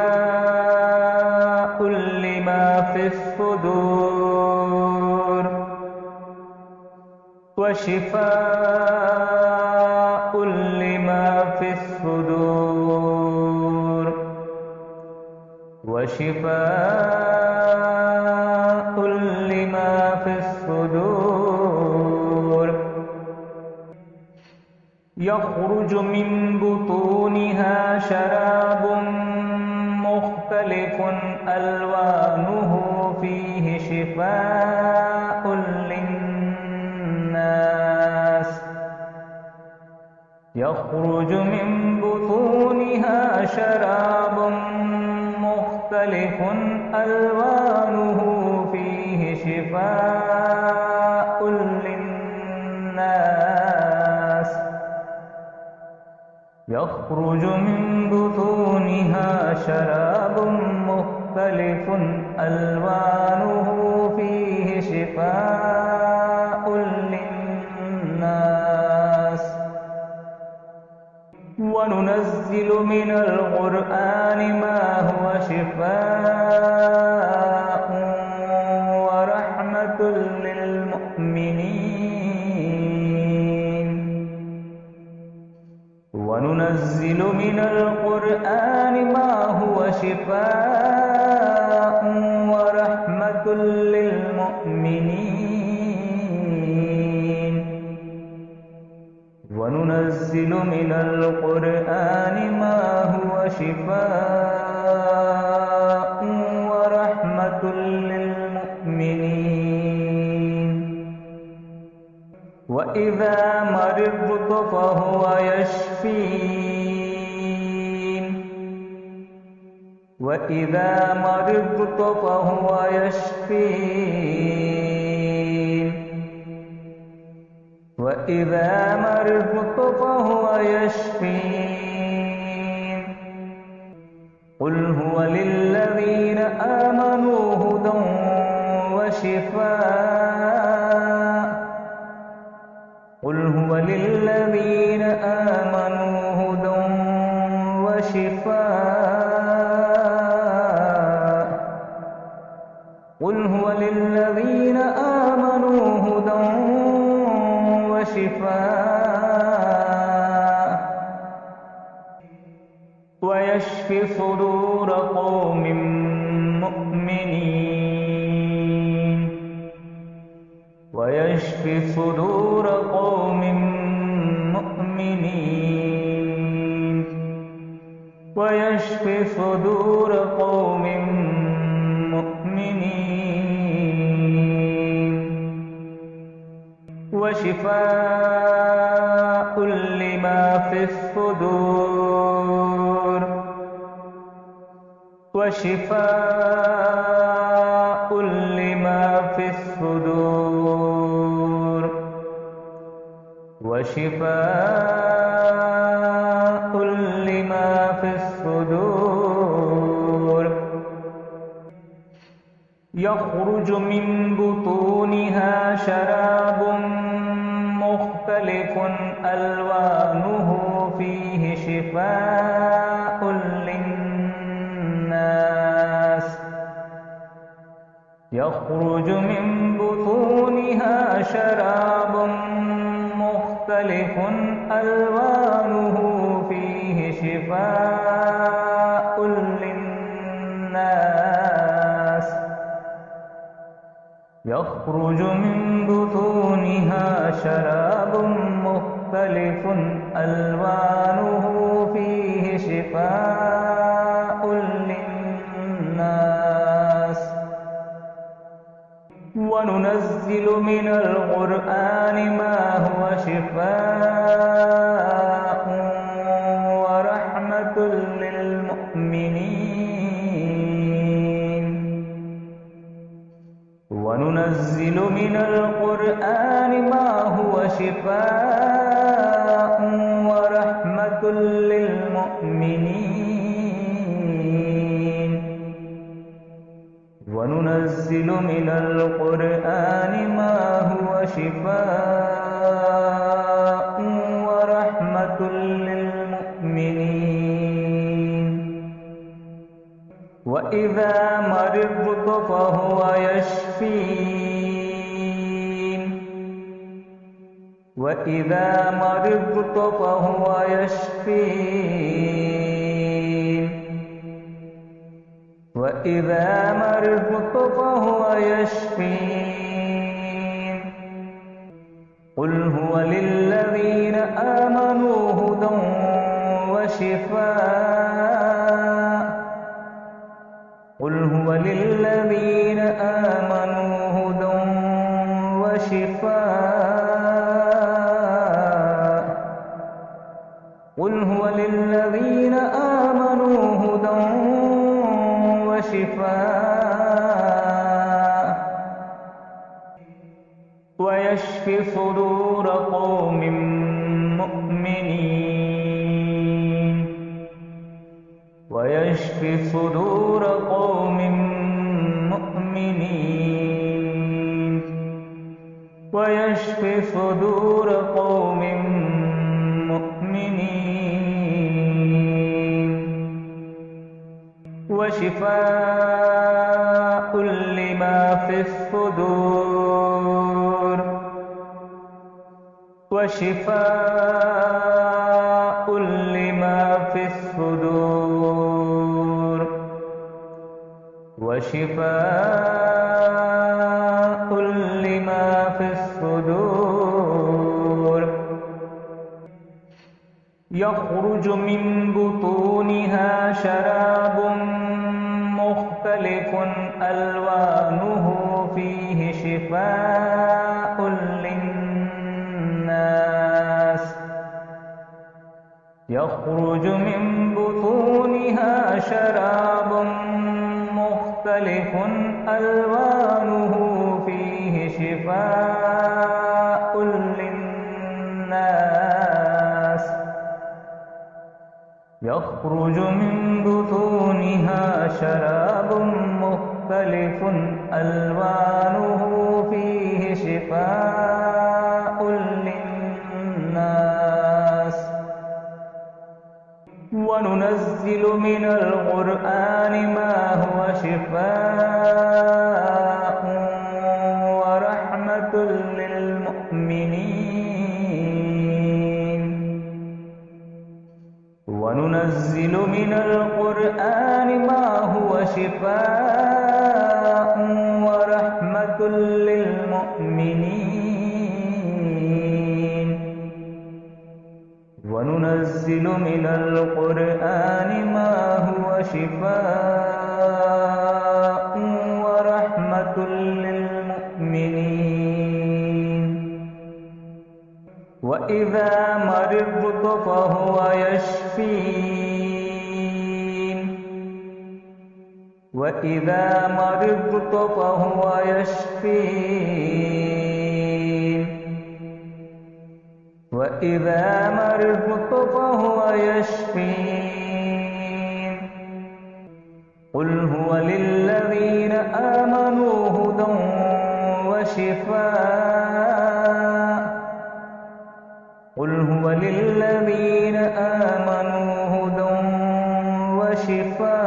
لما في الصدور وشفاء لما في الصدور وشفاء لما في الصدور يخرج من بطونها شراب مختلف ألوانه فيه شفاء للناس يخرج من بطونها شراب مختلف ألوانه فيه شفاء للناس يخرج من بطونها شراب مختلف مختلف ألوانه فيه شفاء للناس وننزل من القرآن ما هو شفاء ورحمة للمؤمنين وننزل من القرآن ما هو شفاء ورحمة للمؤمنين وننزل من القرآن ما هو شفاء ورحمة للمؤمنين وإذا مرضت فهو يشفين وإذا مرضت فهو يشفين وإذا مرضت فهو يشفين قل هو للذين آمنوا هدى وشفاء قل هو للذين آمنوا هدى وشفاء قل هو للذين آمنوا هدى وشفاء ويشفي صدور قوم مؤمنين ويشفي صدور قوم مؤمنين ويشفي صدور قوم مؤمنين وشفاء لما في الصدور وشفاء لما في الصدور وشفاء لما في الصدور يخرج من بطونها شراب مختلف ألوانه فيه شفاء للناس يخرج من بطونها شراب مختلف ألوانه فيه شفاء للناس يخرج من بطونها شراب مختلف ألوانه فيه شفاء للناس وننزل من القرآن ما هو شفاء ورحمة للمؤمنين وننزل من القرآن ما هو شفاء ورحمة للمؤمنين وننزل من القرآن ما هو شفاء ورحمة للمؤمنين وإذا مرضت فهو يشفين وإذا مرضت فهو يشفين وإذا مرضت فهو يشفين قل هو للذين آمنوا هدى وشفاء قل هو للذين آمنوا هدى وشفاء قل هو للذين آمنوا هدى وشفاء ويشفي صدور قوم مؤمنين ويشفي صدور قوم صدور قوم مؤمنين وشفاء لما في الصدور وشفاء لما في الصدور وشفاء لما في الصدور يخرج من بطونها شراب مختلف ألوانه فيه شفاء للناس يخرج من بطونها شراب مختلف ألوانه فيه شفاء للناس يخرج من بطونها شراب مختلف ألوانه فيه شفاء للناس وننزل من القرآن ما هو شفاء ورحمة للمؤمنين وننزل من القرآن ما هو شفاء ورحمة للمؤمنين وننزل من القرآن ما هو شفاء ورحمة للمؤمنين وإذا مرضت فهو يشفين وإذا مرضت فهو يشفين وإذا مرضت فهو يشفين قل هو للذين آمنوا هدى وشفاء قل هو للذين آمنوا هدى وشفاء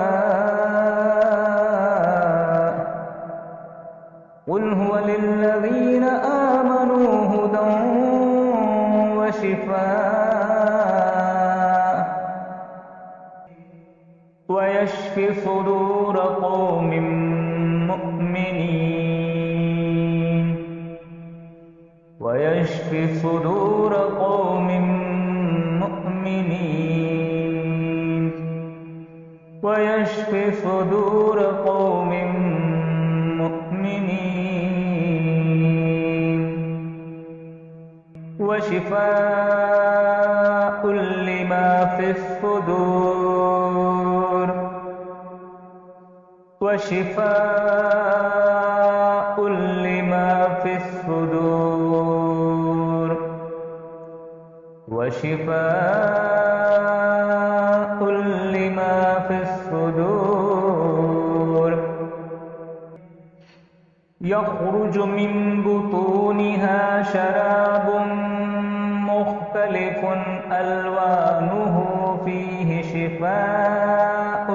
قل هو للذين آمنوا هدى وشفاء ويشفي صدور قوم مؤمنين ويشفي صدور قوم مؤمنين ويشفي صدور قوم مؤمنين وشفاء لما في الصدور وشفاء لما في الصدور وشفاء لما في الصدور يخرج من بطونها شراب مختلف ألوانه فيه شفاء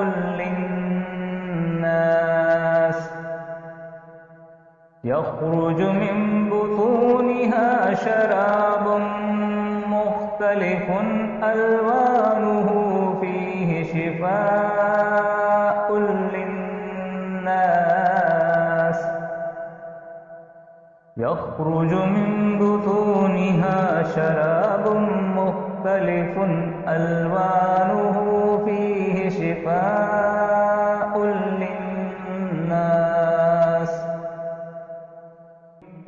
للناس يخرج من بطونها شراب مختلف ألوانه فيه شفاء للناس يخرج من بطونها شراب مختلف ألوانه فيه شفاء للناس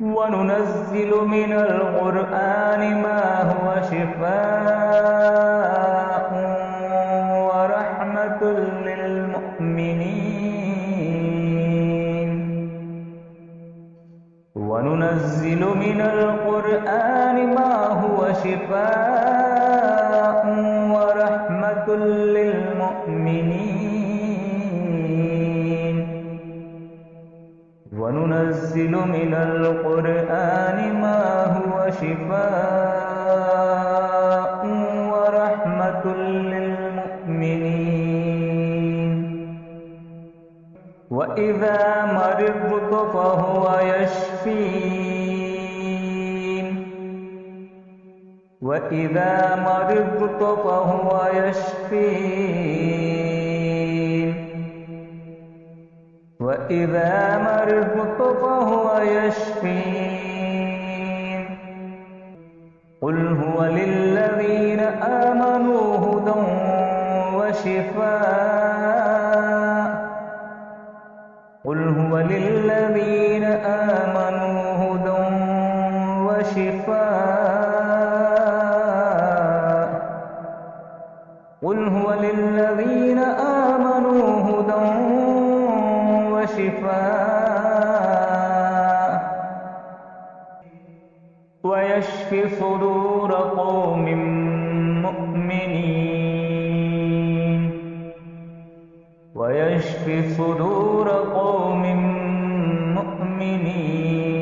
وننزل من القرآن ما هو شفاء ورحمة للمؤمنين وننزل من القرآن ما هو شفاء ورحمة للمؤمنين وننزل من القرآن ما هو وشفاء ورحمة للمؤمنين وإذا مرضت فهو يشفين وإذا مرضت فهو يشفين وإذا مرضت فهو يشفين قل هو للذين آمنوا هدى وشفاء قل هو للذين آمنوا هدى وشفاء قل هو للذين آمنوا هدى وشفاء ويشفي صدور قوم مؤمنين ويشفي صدور قوم مؤمنين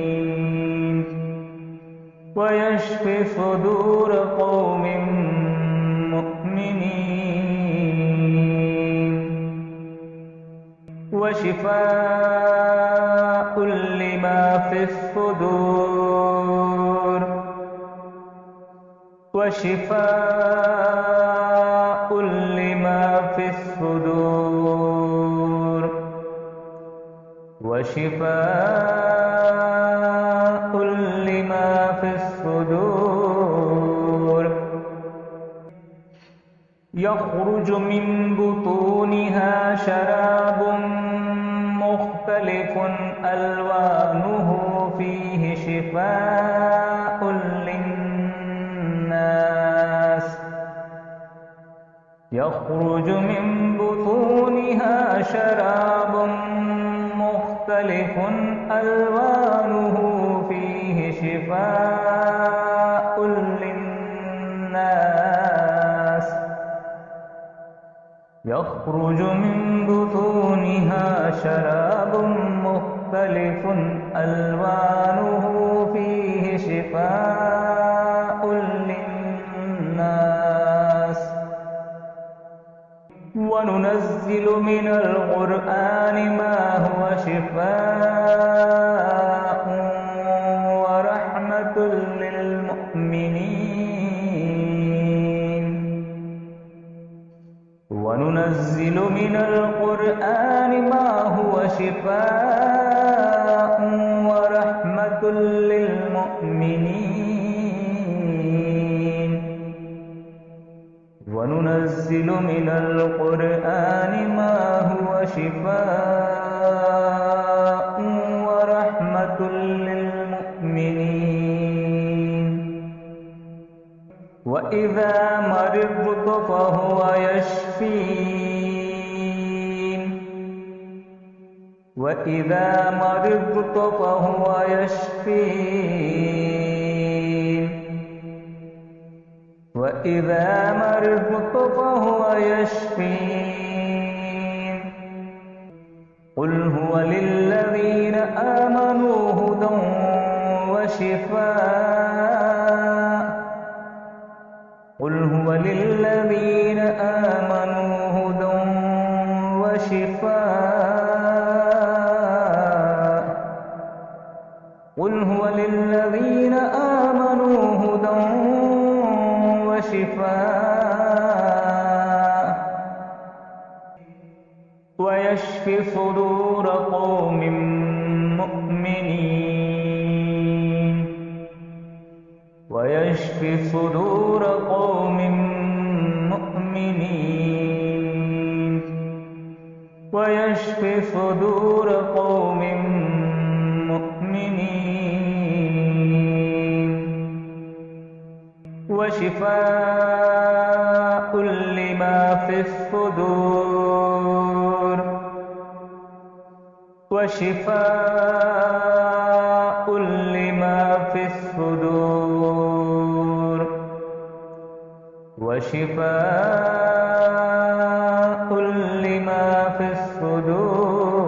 ويشفي صدور قوم مؤمنين وشفاء لما في الصدور وشفاء لما في الصدور وشفاء لما في الصدور يخرج من بطونها شراب مختلف ألوانه فيه شفاء للناس يخرج من بطونها شراب مختلف ألوانه فيه شفاء للناس يخرج من بطونها شراب مختلف ألوانه فيه شفاء للناس وننزل من القرآن ما هو شفاء ورحمة للمؤمنين وننزل من القرآن ما هو شفاء ورحمة للمؤمنين وننزل من القرآن ما هو شفاء ورحمة للمؤمنين وإذا مرضت فهو يشفين وإذا مرضت فهو يشفين وإذا مرضت فهو يشفين قل هو للذين آمنوا هدى وشفاء قل هو للذين آمنوا هدى وشفاء قل هو للذين آمنوا هدى وشفاء ويشفي صدور قوم مؤمنين ويشفي صدور قوم مؤمنين ويشفي صدور قوم مؤمنين وشفاء لما في الصدور وشفاء لما في الصدور وشفاء لما في الصدور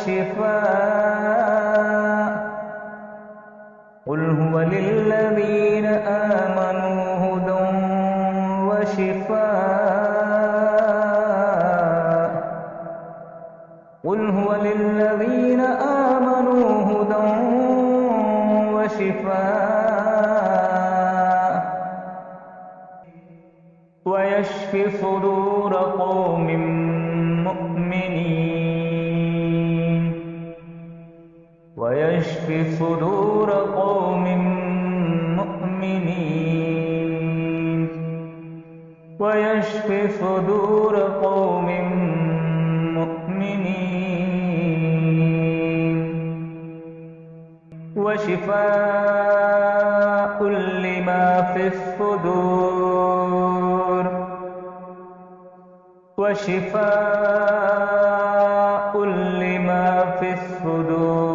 وشفاء قل هو للذين آمنوا هدى وشفاء قل هو للذين آمنوا هدى وشفاء ويشفي صدور قوم مؤمنين ويشفي صدور قوم مؤمنين ويشفي صدور قوم مؤمنين وشفاء لما في الصدور وشفاء لما في الصدور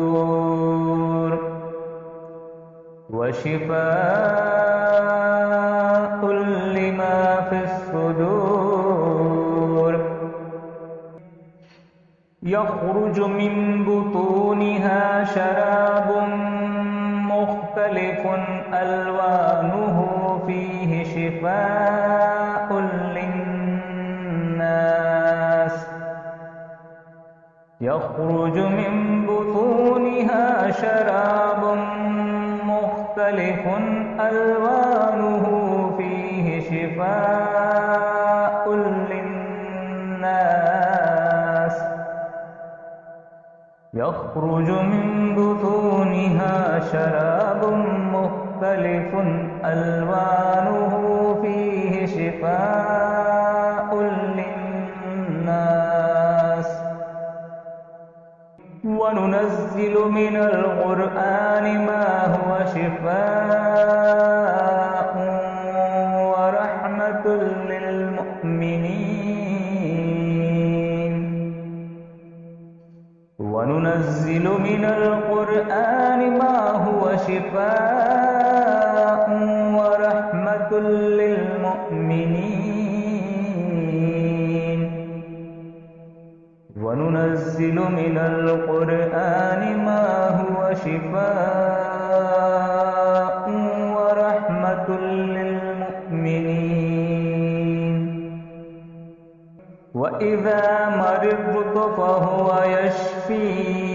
وشفاء لما في الصدور يخرج من بطونها شراب مختلف ألوانه فيه شفاء للناس يخرج من بطونها شراب مختلف ألوانه فيه شفاء للناس يخرج من بطونها شراب مختلف ألوانه فيه شفاء للناس وننزل من القرآن ما هو شفاء ورحمة للمؤمنين وننزل من القرآن ما هو شفاء ورحمة للمؤمنين وننزل من القرآن ما هو شفاء ورحمة للمؤمنين وإذا مرضت فهو يشفين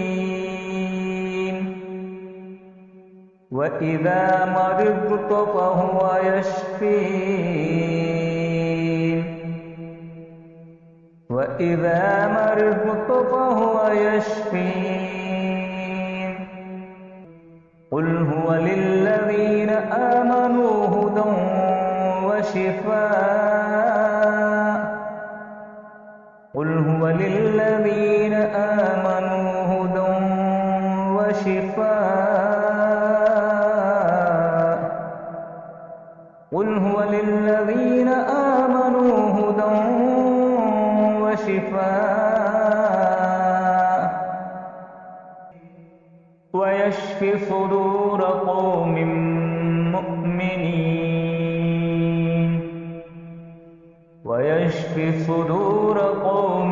وإذا مرضت فهو يشفين وإذا مرضت فهو يشفين قل هو للذين آمنوا هدى وشفاء قل هو للذين آمنوا هدى وشفاء قل هو للذين آمنوا هدى وشفاء ويشفي صدور قوم مؤمنين ويشفي صدور قوم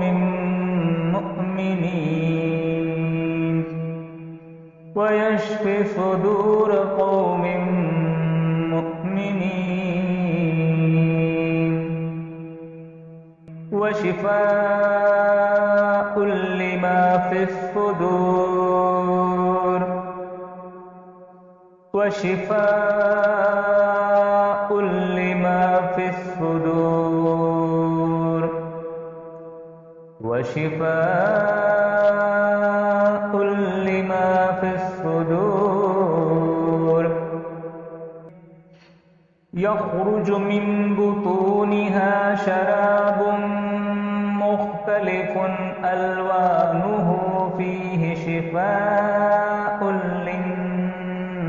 مؤمنين ويشفي صدور قوم مؤمنين وشفاء لما في الصدور وشفاء لما في الصدور وشفاء لما في الصدور يخرج من بطونها شراب مختلف ألوانه فيه شفاء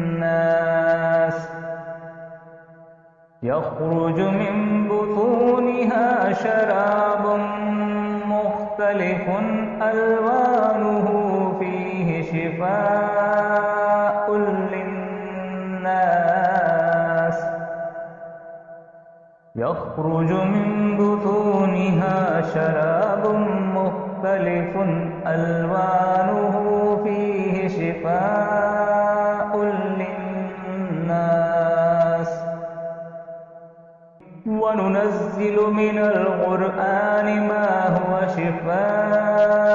للناس يخرج من بطونها شراب مختلف ألوانه فيه شفاء للناس يخرج من بطونها شراب مختلف ألوانه فيه شفاء للناس وننزل من القرآن ما هو شفاء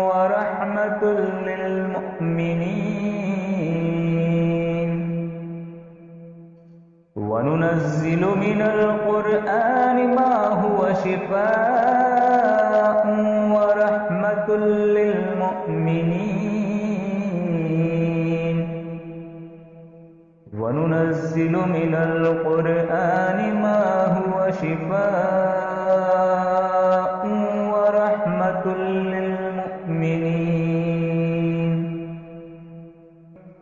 ورحمة للمؤمنين وننزل من القرآن ما هو شفاء ورحمة للمؤمنين وننزل من القرآن ما هو شفاء ورحمة للمؤمنين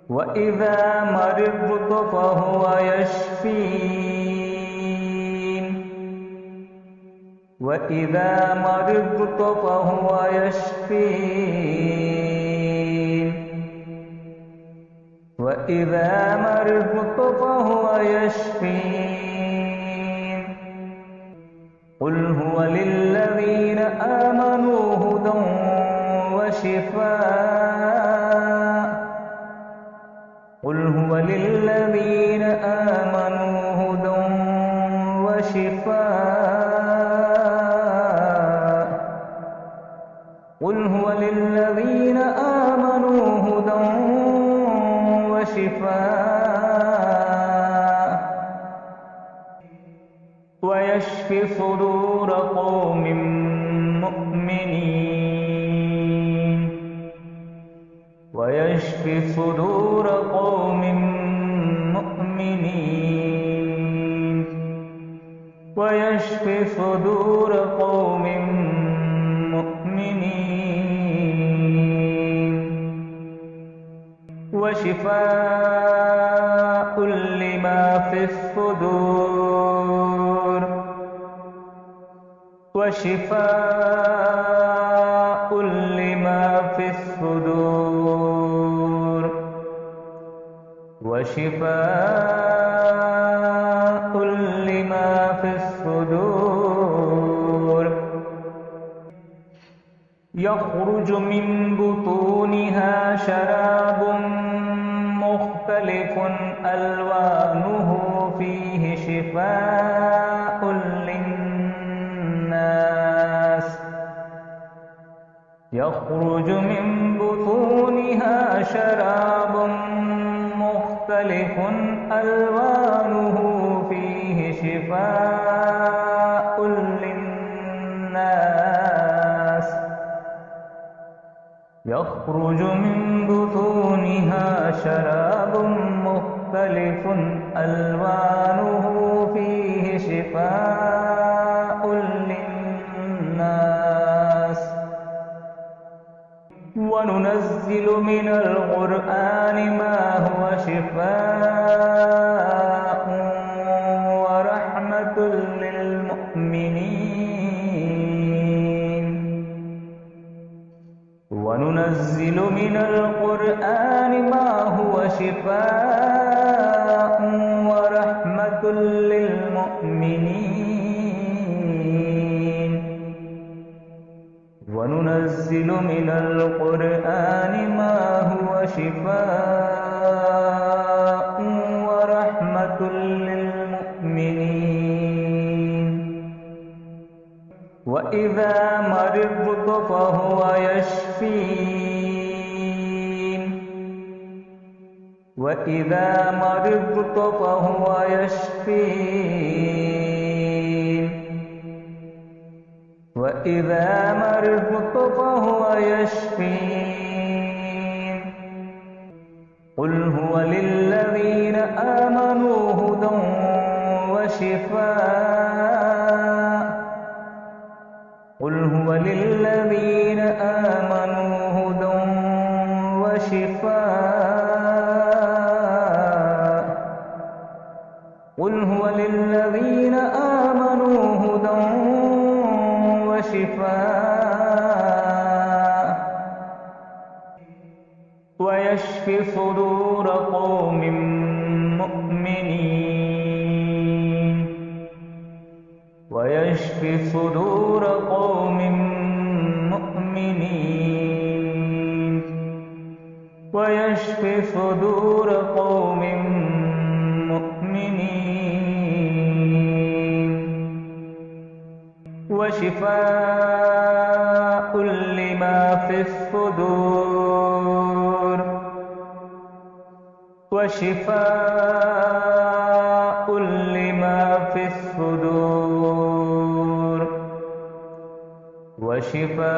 وإذا مرضت فهو يشفين وإذا مرضت فهو يشفين وإذا مرضت فهو يشفين قل هو للذين آمنوا هدى وشفاء قل هو للذين آمنوا هدى وشفاء قل هو للذين آمنوا هدى وشفاء ويشفي صدور قوم مؤمنين ويشفي صدور قوم مؤمنين ويشفي صدور قوم مؤمنين وشفاء لما في الصدور وشفاء لما في الصدور وشفاء لما في الصدور يخرج من بطونها شراب مختلف ألوانه فيه شفاء للناس يخرج من بطونها شراب مختلف ألوانه فيه شفاء للناس يخرج من بطونها شراب مختلف ألوانه فيه شفاء للناس وننزل من القرآن ما هو شفاء ورحمة للمؤمنين وننزل من القرآن ما هو شفاء ورحمة للمؤمنين وننزل من القرآن ما هو شفاء ورحمة للمؤمنين وإذا مرضت فهو يشفين وإذا مرضت فهو يشفين وإذا مرضت فهو يشفين قل هو للذين آمنوا هدى وشفاء قل هو للذين آمنوا هدى وشفاء قل هو للذين آمنوا هدى وشفاء ويشفي صدور قوم مؤمنين ويشفي صدور قوم مؤمنين ويشفي صدور قوم مؤمنين وشفاء لما في الصدور وشفاء لما في الصدور وشفاء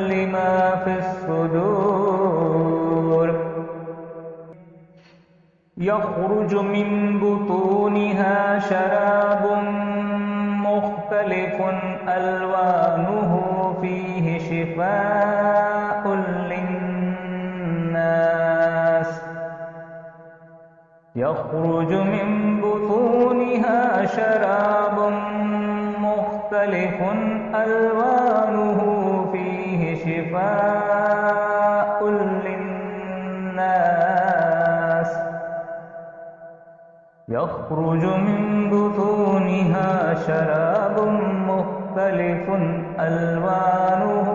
لما في الصدور يخرج من بطونها شراب مختلف ألوانه فيه شفاء للناس يخرج من بطونها شراب مختلف ألوانه فيه شفاء للناس يخرج من بطونها شراب مختلف ألوانه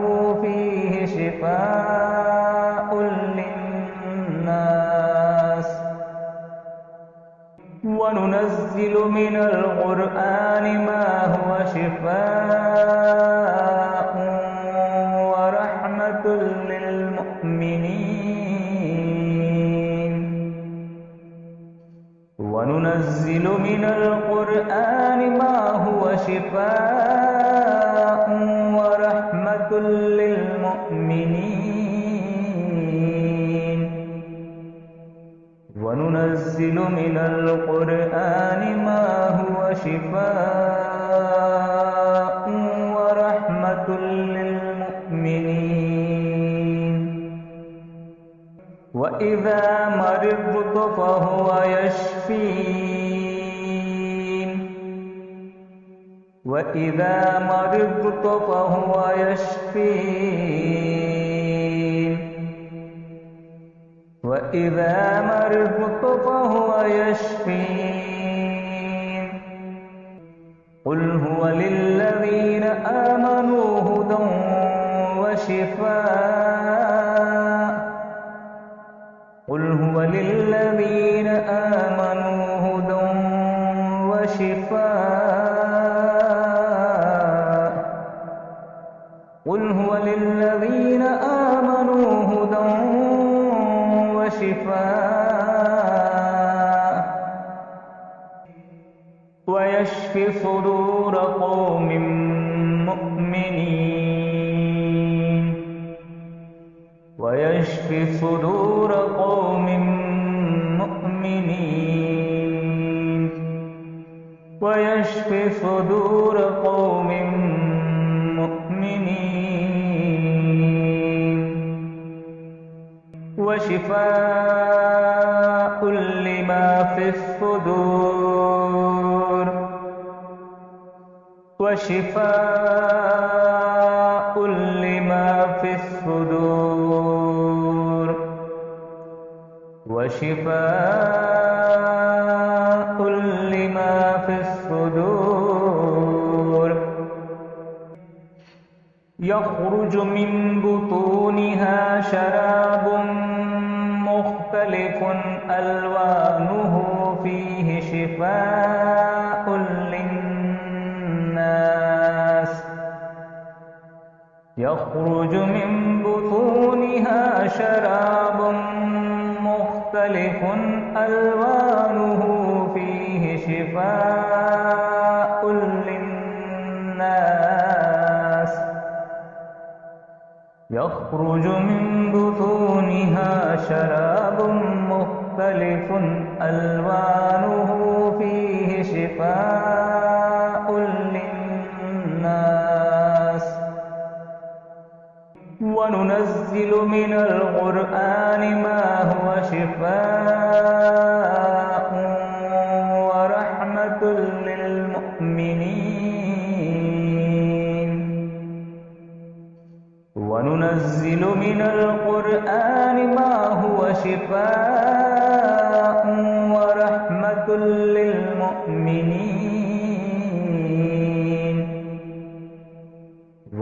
فيه شفاء للناس وننزل من القرآن ما هو شفاء ورحمة للمؤمنين وننزل من القرآن ما هو شفاء ورحمة للمؤمنين وننزل من القرآن ما هو شفاء ورحمة للمؤمنين وإذا مرضت فهو يشفين وإذا مرضت فهو يشفين وإذا مرضت فهو يشفين قل هو للذين آمنوا هدى وشفاء قل هو للذين آمنوا هدى وشفاء قل هو للذين آمنوا هدى وشفاء ويشفي صدور قوم مؤمنين ويشفي صدور قوم مؤمنين ويشفي صدور قوم مؤمنين وشفاء لما في الصدور وشفاء لما في الصدور وشفاء لما في الصدور يخرج من بطونها شراب مختلف ألوانه فيه شفاء للناس يخرج من بطونها شراب مختلف ألوانه فيه شفاء للناس يخرج من بطونها شراب مختلف ألوانه فيه شفاء للناس وننزل من القرآن ما هو شفاء ورحمة للمؤمنين وننزل من القرآن ما هو شفاء ورحمة للمؤمنين